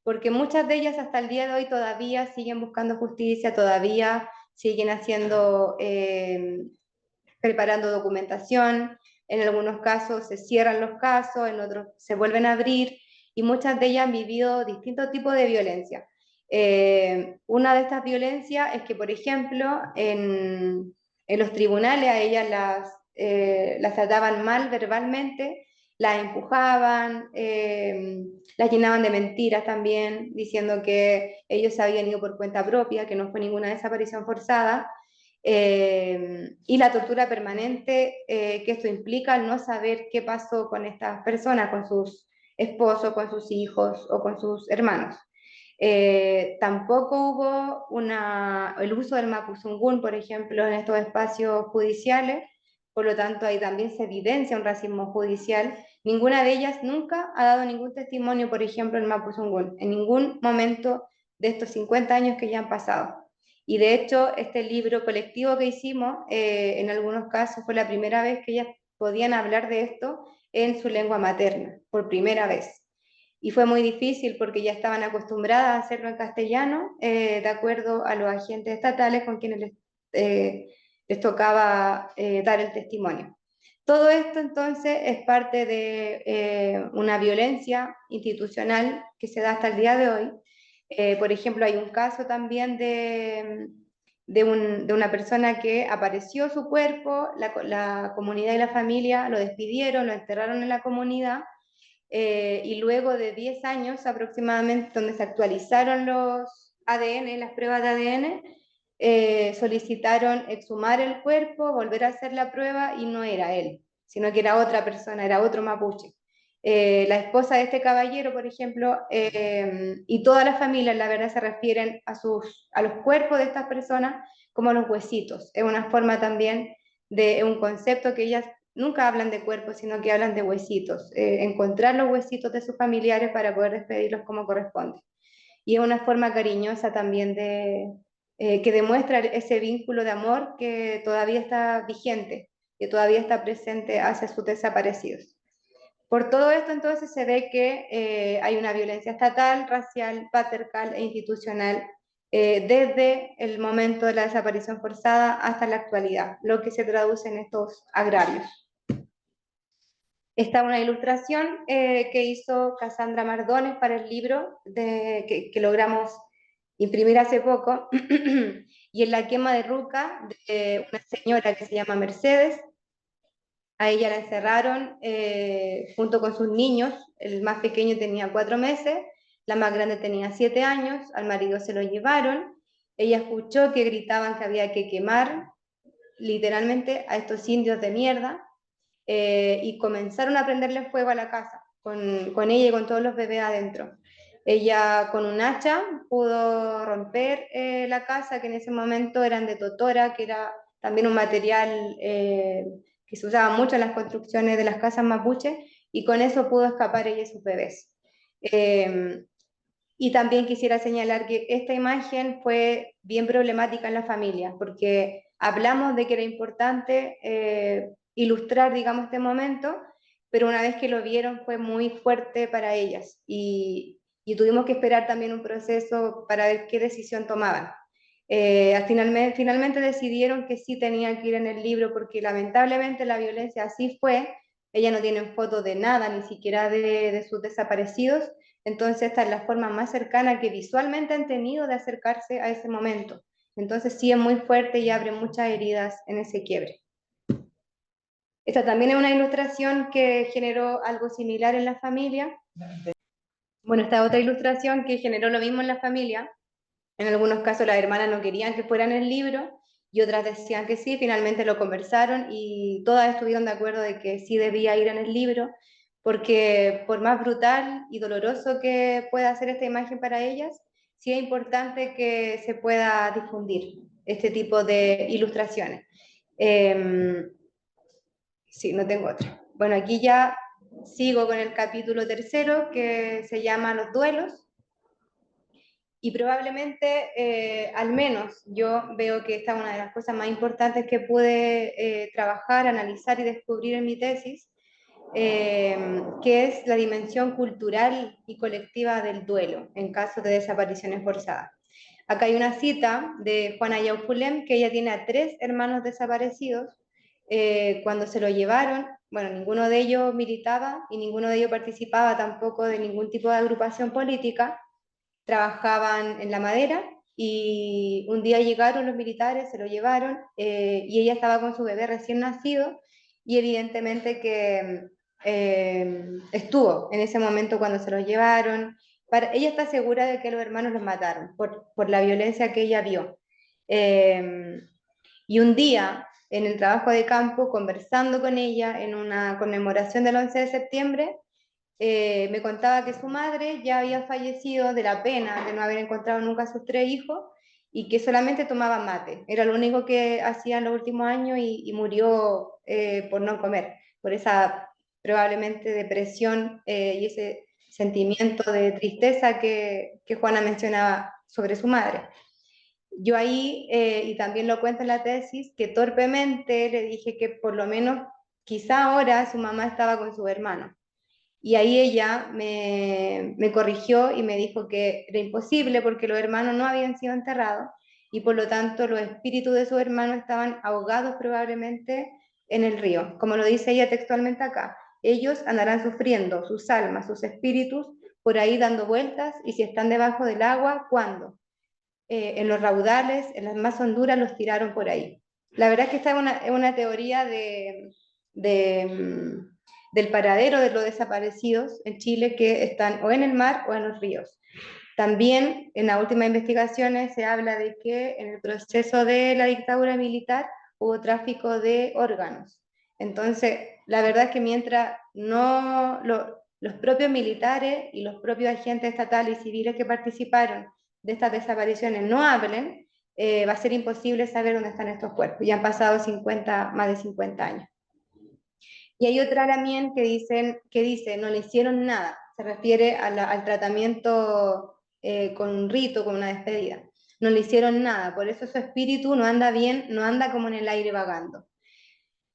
porque muchas de ellas hasta el día de hoy todavía siguen buscando justicia, todavía siguen haciendo, preparando documentación, en algunos casos se cierran los casos, en otros se vuelven a abrir, y muchas de ellas han vivido distintos tipos de violencia. Una de estas violencias es que, por ejemplo, en los tribunales a ellas las trataban mal verbalmente, las empujaban, las llenaban de mentiras también, diciendo que ellos se habían ido por cuenta propia, que no fue ninguna desaparición forzada, y la tortura permanente que esto implica al no saber qué pasó con estas personas, con sus esposos, con sus hijos o con sus hermanos. Tampoco hubo el uso del mapuzungún, por ejemplo, en estos espacios judiciales, por lo tanto ahí también se evidencia un racismo judicial. Ninguna de ellas nunca ha dado ningún testimonio, por ejemplo, en mapuzungún, en ningún momento de estos 50 años que ya han pasado. Y de hecho, este libro colectivo que hicimos, en algunos casos fue la primera vez que ellas podían hablar de esto en su lengua materna, por primera vez. Y fue muy difícil porque ya estaban acostumbradas a hacerlo en castellano, de acuerdo a los agentes estatales con quienes les tocaba dar el testimonio. Todo esto entonces es parte de una violencia institucional que se da hasta el día de hoy. Por ejemplo, hay un caso también de una persona que apareció su cuerpo, la comunidad y la familia lo despidieron, lo enterraron en la comunidad, y luego de 10 años aproximadamente, donde se actualizaron los ADN, las pruebas de ADN, solicitaron exhumar el cuerpo, volver a hacer la prueba y no era él, sino que era otra persona, era otro mapuche. La esposa de este caballero, por ejemplo, y toda la familia, la verdad, se refieren a los cuerpos de estas personas como los huesitos. Es una forma también de un concepto que ellas nunca hablan de cuerpos, sino que hablan de huesitos. Encontrar los huesitos de sus familiares para poder despedirlos como corresponde. Y es una forma cariñosa también que demuestra ese vínculo de amor que todavía está vigente, que todavía está presente hacia sus desaparecidos. Por todo esto, entonces, se ve que hay una violencia estatal, racial, patriarcal e institucional desde el momento de la desaparición forzada hasta la actualidad, lo que se traduce en estos agravios. Está una ilustración que hizo Cassandra Mardones para el libro que logramos imprimir hace poco, y en la quema de Ruca, de una señora que se llama Mercedes. A ella la encerraron junto con sus niños. El más pequeño tenía 4 meses, la más grande tenía 7 años, al marido se lo llevaron. Ella escuchó que gritaban que había que quemar literalmente a estos indios de mierda, y comenzaron a prenderle fuego a la casa, con ella y con todos los bebés adentro. Ella con un hacha pudo romper la casa, que en ese momento eran de totora, que era también un material que se usaba mucho en las construcciones de las casas mapuche, y con eso pudo escapar ella y sus bebés. Y también quisiera señalar que esta imagen fue bien problemática en la familia, porque hablamos de que era importante ilustrar, digamos, este momento, pero una vez que lo vieron fue muy fuerte para ellas y tuvimos que esperar también un proceso para ver qué decisión tomaban. Finalmente decidieron que sí tenía que ir en el libro porque lamentablemente la violencia así fue. Ella no tiene fotos de nada, ni siquiera de sus desaparecidos. Entonces esta es la forma más cercana que visualmente han tenido de acercarse a ese momento. Entonces sí es muy fuerte y abre muchas heridas en ese quiebre. Esta también es una ilustración que generó algo similar en la familia. Bueno, esta otra ilustración que generó lo mismo en la familia. En algunos casos las hermanas no querían que fuera en el libro y otras decían que sí, finalmente lo conversaron y todas estuvieron de acuerdo de que sí debía ir en el libro, porque por más brutal y doloroso que pueda ser esta imagen para ellas, sí es importante que se pueda difundir este tipo de ilustraciones. Sí, no tengo otra. Bueno, aquí ya sigo con el capítulo tercero que se llama Los duelos. Y probablemente, al menos yo veo que esta es una de las cosas más importantes que pude trabajar, analizar y descubrir en mi tesis, que es la dimensión cultural y colectiva del duelo en caso de desapariciones forzadas. Acá hay una cita de Juana Yaufulem, que ella tiene a 3 hermanos desaparecidos. Cuando se lo llevaron, bueno, ninguno de ellos militaba y ninguno de ellos participaba tampoco de ningún tipo de agrupación política, trabajaban en la madera y un día llegaron los militares, se lo llevaron y ella estaba con su bebé recién nacido y evidentemente que estuvo en ese momento cuando se lo llevaron. Ella está segura de que los hermanos los mataron por la violencia que ella vio. Y un día, en el trabajo de campo, conversando con ella en una conmemoración del 11 de septiembre, me contaba que su madre ya había fallecido de la pena de no haber encontrado nunca a sus 3 hijos y que solamente tomaba mate. Era lo único que hacía en los últimos años y murió por no comer, por esa probablemente depresión y ese sentimiento de tristeza que Juana mencionaba sobre su madre. Yo ahí, y también lo cuento en la tesis, que torpemente le dije que por lo menos quizá ahora su mamá estaba con su hermano. Y ahí ella me corrigió y me dijo que era imposible porque los hermanos no habían sido enterrados y por lo tanto los espíritus de sus hermanos estaban ahogados probablemente en el río. Como lo dice ella textualmente acá, ellos andarán sufriendo, sus almas, sus espíritus, por ahí dando vueltas y si están debajo del agua, ¿cuándo? En los raudales, en las más honduras los tiraron por ahí. La verdad es que esta es una teoría de, del paradero de los desaparecidos en Chile que están o en el mar o en los ríos. También en las últimas investigaciones se habla de que en el proceso de la dictadura militar hubo tráfico de órganos. Entonces, la verdad es que mientras los propios militares y los propios agentes estatales y civiles que participaron de estas desapariciones no hablen, va a ser imposible saber dónde están estos cuerpos. Ya han pasado más de 50 años. Y hay otra también que dice, no le hicieron nada, se refiere al tratamiento con un rito, con una despedida. No le hicieron nada, por eso su espíritu no anda bien, no anda como en el aire vagando.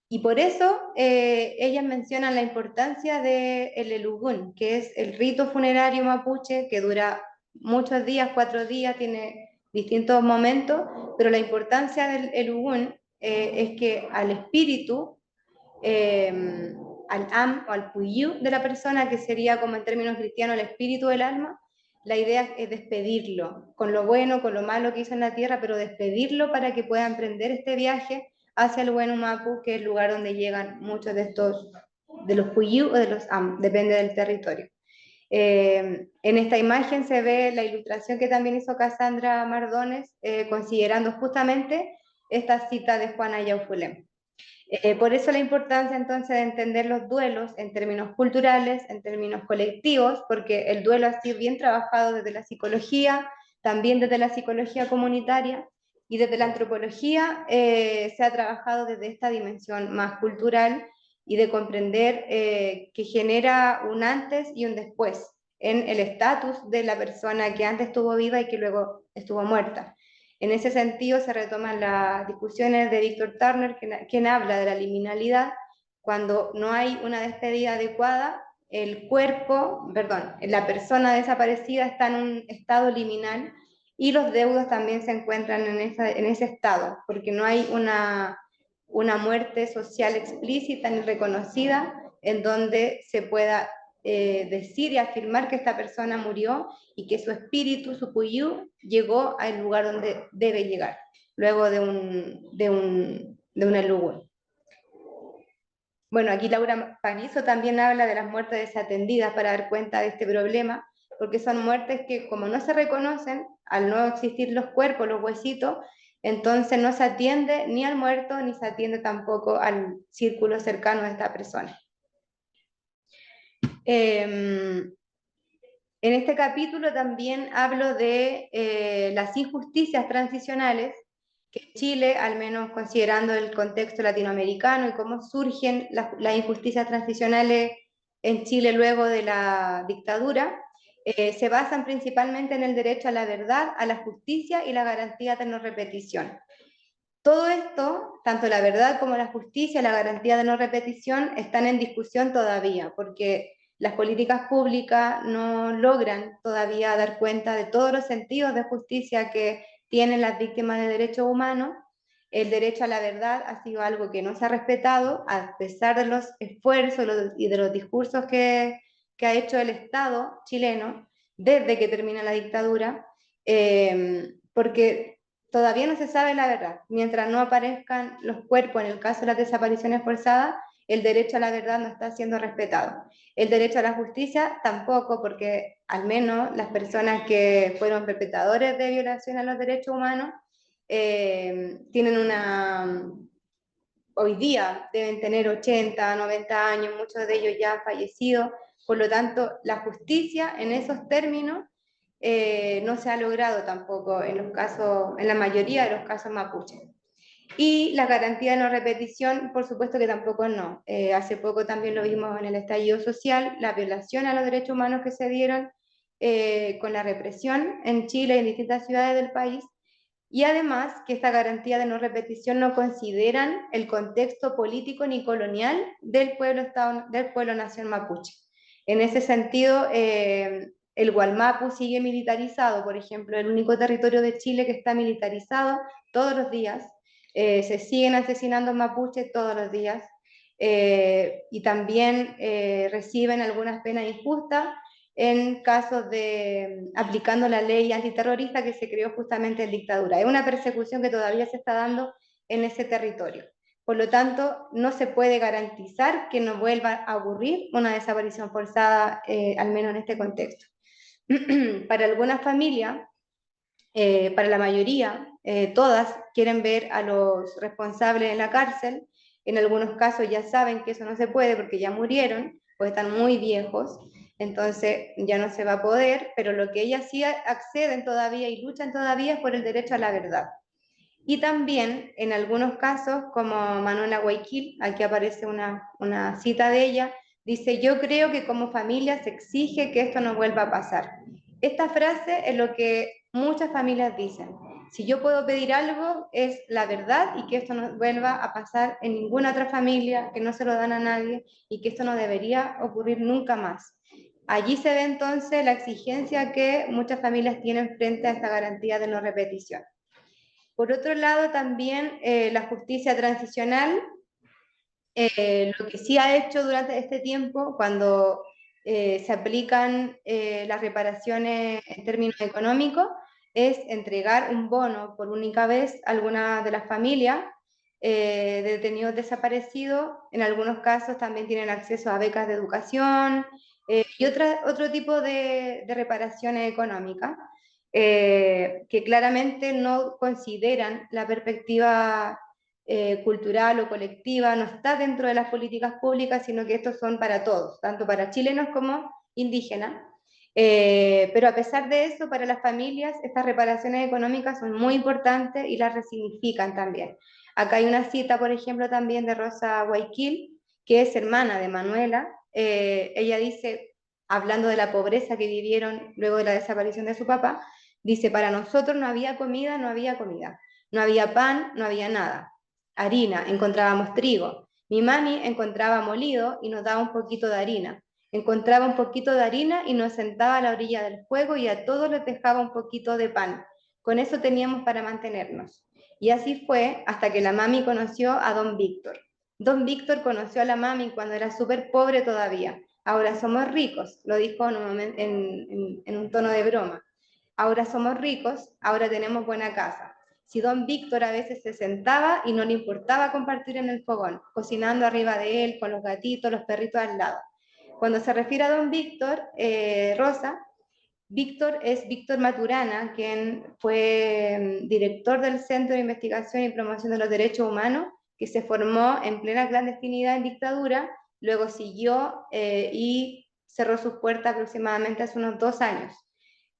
Y por eso ellas mencionan la importancia del elugún, que es el rito funerario mapuche que dura muchos días, 4 días, tiene distintos momentos, pero la importancia del elugún es que al espíritu, al am o al puyu de la persona, que sería como en términos cristianos el espíritu del alma, la idea es despedirlo, con lo bueno, con lo malo que hizo en la tierra, pero despedirlo para que pueda emprender este viaje hacia el buen Humapu, que es el lugar donde llegan muchos de los Puyu o de los Am, depende del territorio. En esta imagen se ve la ilustración que también hizo Cassandra Mardones, considerando justamente esta cita de Juana Yaufulem. Por eso la importancia entonces de entender los duelos en términos culturales, en términos colectivos, porque el duelo ha sido bien trabajado desde la psicología, también desde la psicología comunitaria, y desde la antropología se ha trabajado desde esta dimensión más cultural y de comprender que genera un antes y un después en el estatus de la persona que antes estuvo viva y que luego estuvo muerta. En ese sentido se retoman las discusiones de Víctor Turner, quien habla de la liminalidad. Cuando no hay una despedida adecuada, el cuerpo, perdón, la persona desaparecida está en un estado liminal y los deudos también se encuentran en ese estado, porque no hay una muerte social explícita ni reconocida en donde se pueda decir y afirmar que esta persona murió y que su espíritu, su puyú, llegó al lugar donde debe llegar, luego de un elugún. Bueno, aquí Laura Panizo también habla de las muertes desatendidas para dar cuenta de este problema, porque son muertes que como no se reconocen, al no existir los cuerpos, los huesitos, entonces no se atiende ni al muerto ni se atiende tampoco al círculo cercano de esta persona. En este capítulo también hablo de las injusticias transicionales que Chile, al menos considerando el contexto latinoamericano y cómo surgen las injusticias transicionales en Chile luego de la dictadura, se basan principalmente en el derecho a la verdad, a la justicia y la garantía de no repetición. Todo esto, tanto la verdad como la justicia, la garantía de no repetición, están en discusión todavía, porque las políticas públicas no logran todavía dar cuenta de todos los sentidos de justicia que tienen las víctimas de derechos humanos. El derecho a la verdad ha sido algo que no se ha respetado, a pesar de los esfuerzos y de los discursos que ha hecho el Estado chileno desde que termina la dictadura, porque todavía no se sabe la verdad. Mientras no aparezcan los cuerpos, en el caso de las desapariciones forzadas, el derecho a la verdad no está siendo respetado. El derecho a la justicia tampoco, porque al menos las personas que fueron perpetradores de violación a los derechos humanos tienen hoy día deben tener 80, 90 años, muchos de ellos ya han fallecido, por lo tanto, la justicia en esos términos no se ha logrado tampoco en la mayoría de los casos mapuches. Y la garantía de no repetición, por supuesto que tampoco no. Hace poco también lo vimos en el estallido social, la violación a los derechos humanos que se dieron con la represión en Chile y en distintas ciudades del país, y además que esta garantía de no repetición no consideran el contexto político ni colonial del pueblo nación mapuche. En ese sentido, el Gualmapu sigue militarizado, por ejemplo, el único territorio de Chile que está militarizado todos los días. Se siguen asesinando mapuches todos los días y también reciben algunas penas injustas en casos de aplicando la ley antiterrorista que se creó justamente en dictadura. Es una persecución que todavía se está dando en ese territorio. Por lo tanto, no se puede garantizar que no vuelva a ocurrir una desaparición forzada, al menos en este contexto. Para algunas familias, para la mayoría, todas quieren ver a los responsables en la cárcel. En algunos casos ya saben que eso no se puede porque ya murieron o están muy viejos, entonces ya no se va a poder, pero lo que ellas sí acceden todavía y luchan todavía es por el derecho a la verdad. Y también en algunos casos, como Manuela Guayquil, aquí aparece una cita de ella, dice: yo creo que como familia se exige que esto no vuelva a pasar. Esta frase es lo que muchas familias dicen. Si yo puedo pedir algo, es la verdad y que esto no vuelva a pasar en ninguna otra familia, que no se lo dan a nadie y que esto no debería ocurrir nunca más. Allí se ve entonces la exigencia que muchas familias tienen frente a esta garantía de no repetición. Por otro lado, también la justicia transicional, lo que sí ha hecho durante este tiempo, cuando se aplican las reparaciones en términos económicos, es entregar un bono por única vez a algunas de las familias de detenidos desaparecidos. En algunos casos también tienen acceso a becas de educación y otro tipo de reparaciones económicas que claramente no consideran la perspectiva cultural o colectiva, no está dentro de las políticas públicas, sino que estos son para todos, tanto para chilenos como indígenas. Pero a pesar de eso, para las familias, estas reparaciones económicas son muy importantes y las resignifican también. Acá hay una cita, por ejemplo, también de Rosa Guayquil, que es hermana de Manuela. Ella dice, hablando de la pobreza que vivieron luego de la desaparición de su papá, dice: para nosotros no había comida, no había comida. No había pan, no había nada. Harina, encontrábamos trigo. Mi mami encontraba molido y nos daba un poquito de harina. Encontraba un poquito de harina y nos sentaba a la orilla del fuego y a todos les dejaba un poquito de pan. Con eso teníamos para mantenernos. Y así fue hasta que la mami conoció a don Víctor. Don Víctor conoció a la mami cuando era súper pobre todavía. Ahora somos ricos, lo dijo en un tono de broma. Ahora somos ricos, ahora tenemos buena casa. Si don Víctor a veces se sentaba y no le importaba compartir en el fogón, cocinando arriba de él con los gatitos, los perritos al lado. Cuando se refiere a don Víctor, Rosa, Víctor es Víctor Maturana, quien fue director del Centro de Investigación y Promoción de los Derechos Humanos, que se formó en plena clandestinidad en dictadura, luego siguió y cerró sus puertas aproximadamente hace unos 2 años.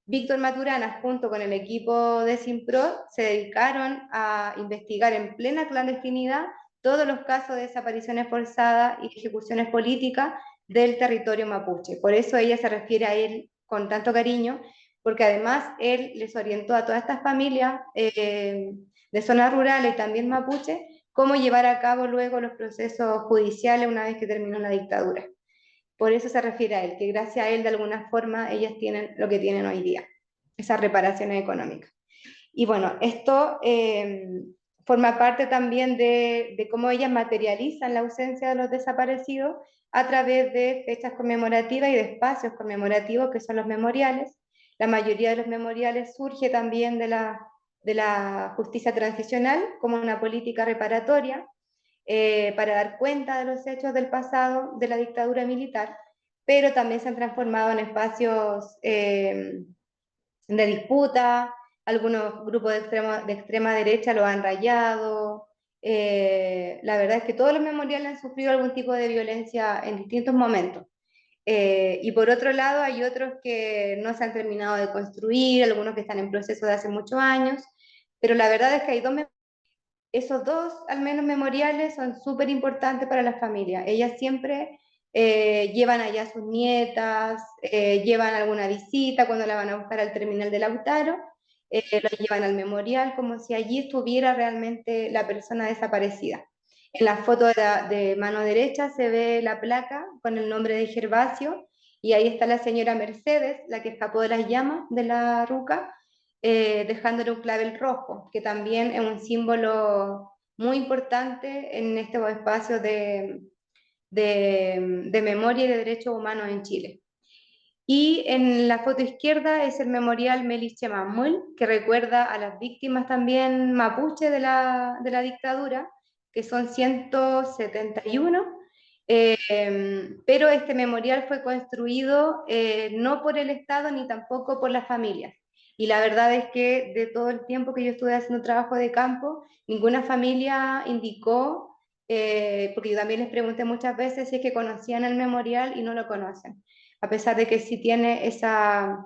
Víctor Maturana, junto con el equipo de Simpro, se dedicaron a investigar en plena clandestinidad todos los casos de desapariciones forzadas y ejecuciones políticas del territorio mapuche. Por eso ella se refiere a él con tanto cariño, porque además él les orientó a todas estas familias de zonas rurales y también mapuche cómo llevar a cabo luego los procesos judiciales una vez que terminó la dictadura. Por eso se refiere a él, que gracias a él de alguna forma ellas tienen lo que tienen hoy día, esas reparaciones económicas. Y bueno, esto forma parte también de cómo ellas materializan la ausencia de los desaparecidos a través de fechas conmemorativas y de espacios conmemorativos que son los memoriales. La mayoría de los memoriales surge también de la justicia transicional como una política reparatoria para dar cuenta de los hechos del pasado de la dictadura militar, pero también se han transformado en espacios de disputa, algunos grupos de extrema derecha lo han rayado. La verdad es que todos los memoriales han sufrido algún tipo de violencia en distintos momentos. Y por otro lado hay otros que no se han terminado de construir, algunos que están en proceso de hace muchos años, pero la verdad es que hay esos dos, al menos memoriales, son súper importantes para la familia. Ellas siempre llevan allá a sus nietas, llevan alguna visita cuando la van a buscar al terminal de Lautaro, lo llevan al memorial como si allí estuviera realmente la persona desaparecida. En la foto de mano derecha se ve la placa con el nombre de Gervasio y ahí está la señora Mercedes, la que escapó de las llamas de la ruca, dejándole un clavel rojo, que también es un símbolo muy importante en estos espacios de memoria y de derechos humanos en Chile. Y en la foto izquierda es el memorial Meliche Mamul, que recuerda a las víctimas también mapuche de la dictadura, que son 171, pero este memorial fue construido no por el Estado ni tampoco por las familias. Y la verdad es que de todo el tiempo que yo estuve haciendo trabajo de campo, ninguna familia indicó, porque yo también les pregunté muchas veces si es que conocían el memorial y no lo conocen, a pesar de que sí tiene esa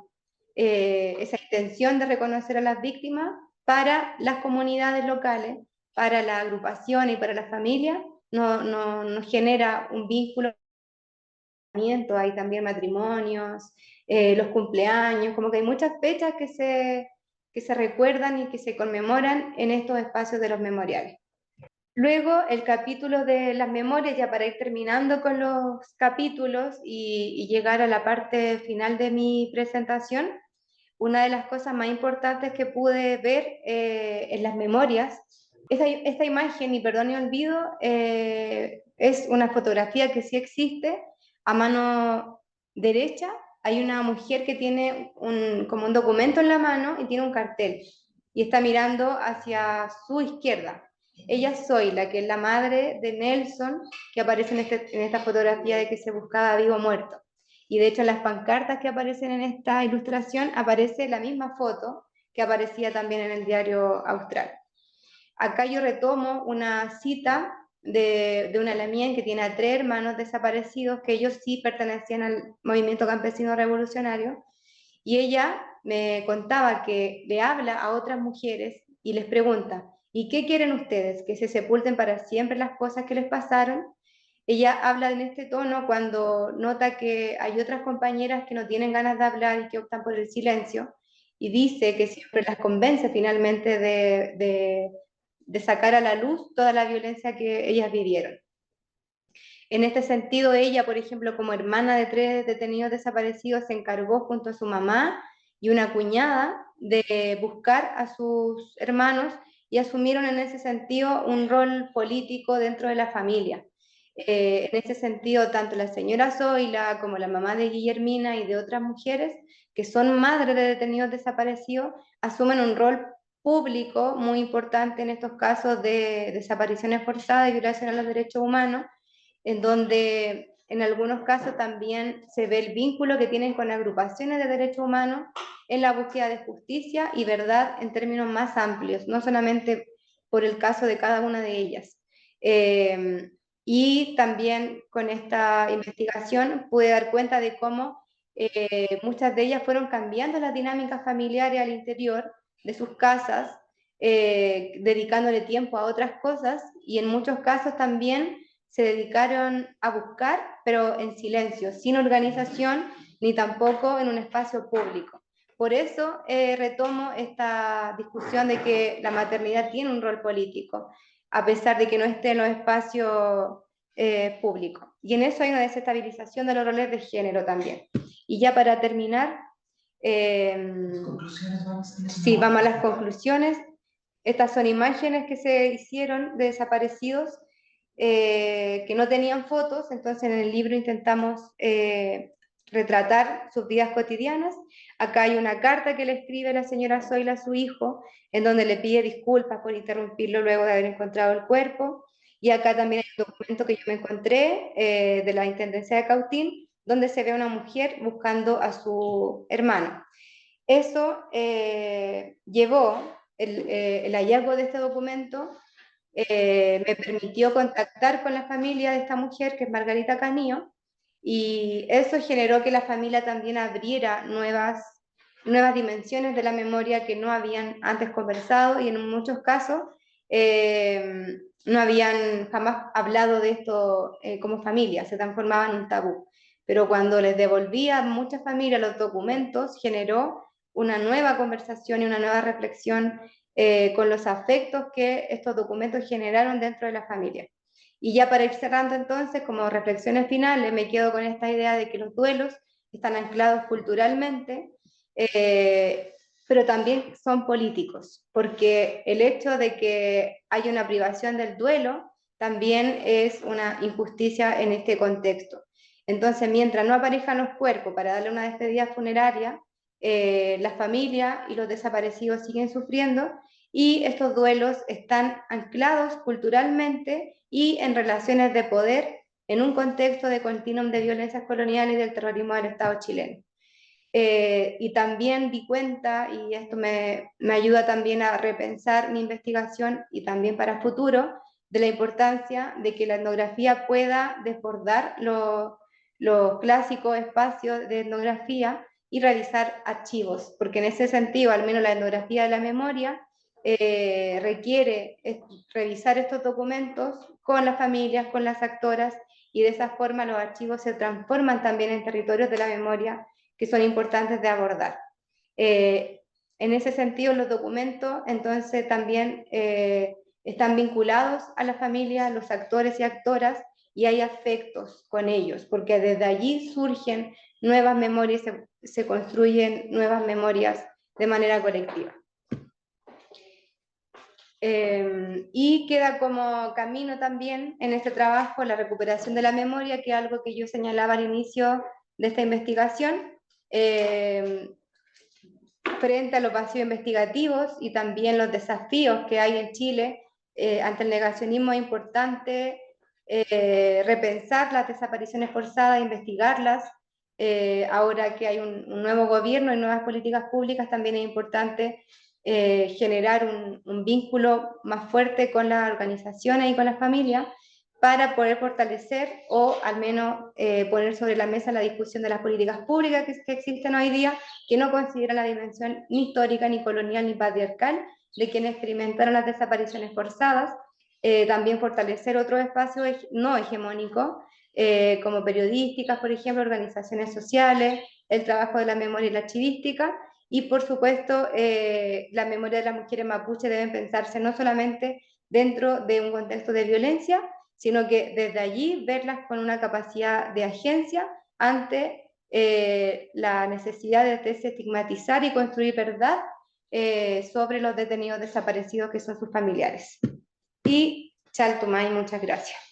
intención de reconocer a las víctimas para las comunidades locales, para la agrupación y para la familia, no genera un vínculo, hay también matrimonios, los cumpleaños, como que hay muchas fechas que se recuerdan y que se conmemoran en estos espacios de los memoriales. Luego, el capítulo de las memorias, ya para ir terminando con los capítulos y llegar a la parte final de mi presentación, una de las cosas más importantes que pude ver en las memorias, esta imagen, y perdón y olvido, es una fotografía que sí existe a mano derecha. Hay una mujer que tiene como un documento en la mano y tiene un cartel y está mirando hacia su izquierda. Ella es Zoila, que es la madre de Nelson, que aparece en esta fotografía de que se buscaba vivo o muerto. Y de hecho en las pancartas que aparecen en esta ilustración aparece la misma foto que aparecía también en el diario Austral. Acá yo retomo una cita de una Lamien que tiene a 3 hermanos desaparecidos que ellos sí pertenecían al movimiento campesino revolucionario, y ella me contaba que le habla a otras mujeres y les pregunta: ¿y qué quieren ustedes? ¿Que se sepulten para siempre las cosas que les pasaron? Ella habla en este tono cuando nota que hay otras compañeras que no tienen ganas de hablar y que optan por el silencio, y dice que siempre las convence finalmente de sacar a la luz toda la violencia que ellas vivieron. En este sentido, ella, por ejemplo, como hermana de 3 detenidos desaparecidos, se encargó junto a su mamá y una cuñada de buscar a sus hermanos y asumieron en ese sentido un rol político dentro de la familia. En ese sentido, tanto la señora Zoila como la mamá de Guillermina y de otras mujeres que son madres de detenidos desaparecidos asumen un rol público muy importante en estos casos de desapariciones forzadas y violación a los derechos humanos, en donde en algunos casos también se ve el vínculo que tienen con agrupaciones de derechos humanos en la búsqueda de justicia y verdad en términos más amplios, no solamente por el caso de cada una de ellas. Y también con esta investigación pude dar cuenta de cómo muchas de ellas fueron cambiando las dinámicas familiares al interior de sus casas, dedicándole tiempo a otras cosas y en muchos casos también se dedicaron a buscar, pero en silencio, sin organización ni tampoco en un espacio público. Por eso retomo esta discusión de que la maternidad tiene un rol político, a pesar de que no esté en los espacios públicos. Y en eso hay una desestabilización de los roles de género también. Y ya para terminar, sí, vamos a las conclusiones. Estas son imágenes que se hicieron de desaparecidos que no tenían fotos, entonces en el libro intentamos retratar sus vidas cotidianas. Acá hay una carta que le escribe la señora Zoila a su hijo, en donde le pide disculpas por interrumpirlo luego de haber encontrado el cuerpo. Y acá también hay un documento que yo me encontré de la Intendencia de Cautín, donde se ve a una mujer buscando a su hermano. Eso llevó, el hallazgo de este documento me permitió contactar con la familia de esta mujer, que es Margarita Canillo, y eso generó que la familia también abriera nuevas dimensiones de la memoria que no habían antes conversado y en muchos casos no habían jamás hablado de esto como familia, se transformaba en un tabú. Pero cuando les devolvía a muchas familias los documentos, generó una nueva conversación y una nueva reflexión con los afectos que estos documentos generaron dentro de la familia. Y ya para ir cerrando entonces, como reflexiones finales, me quedo con esta idea de que los duelos están anclados culturalmente, pero también son políticos, porque el hecho de que haya una privación del duelo también es una injusticia en este contexto. Entonces, mientras no aparezcan los cuerpos para darle una despedida funeraria, las familias y los desaparecidos siguen sufriendo y estos duelos están anclados culturalmente y en relaciones de poder en un contexto de continuum de violencias coloniales y del terrorismo del Estado chileno. Y también di cuenta, y esto me ayuda también a repensar mi investigación y también para futuro, de la importancia de que la etnografía pueda desbordar los clásicos espacios de etnografía y realizar archivos, porque en ese sentido, al menos la etnografía de la memoria, requiere revisar estos documentos con las familias, con las actoras, y de esa forma los archivos se transforman también en territorios de la memoria que son importantes de abordar. En ese sentido, los documentos entonces también están vinculados a la familia, los actores y actoras, y hay afectos con ellos, porque desde allí surgen nuevas memorias, se construyen nuevas memorias de manera colectiva. Y queda como camino también en este trabajo la recuperación de la memoria, que es algo que yo señalaba al inicio de esta investigación, frente a los vacíos investigativos y también los desafíos que hay en Chile ante el negacionismo. Es importante repensar las desapariciones forzadas, investigarlas. Ahora que hay un nuevo gobierno y nuevas políticas públicas, también es importante generar un vínculo más fuerte con las organizaciones y con las familias para poder fortalecer o al menos poner sobre la mesa la discusión de las políticas públicas que existen hoy día, que no consideran la dimensión ni histórica, ni colonial, ni patriarcal de quienes experimentaron las desapariciones forzadas. También fortalecer otros espacios no hegemónicos, como periodísticas, por ejemplo, organizaciones sociales, el trabajo de la memoria y la archivística, y por supuesto, la memoria de las mujeres mapuche deben pensarse no solamente dentro de un contexto de violencia, sino que desde allí verlas con una capacidad de agencia ante la necesidad de desestigmatizar y construir verdad sobre los detenidos desaparecidos que son sus familiares. Y Chaltumay, muchas gracias.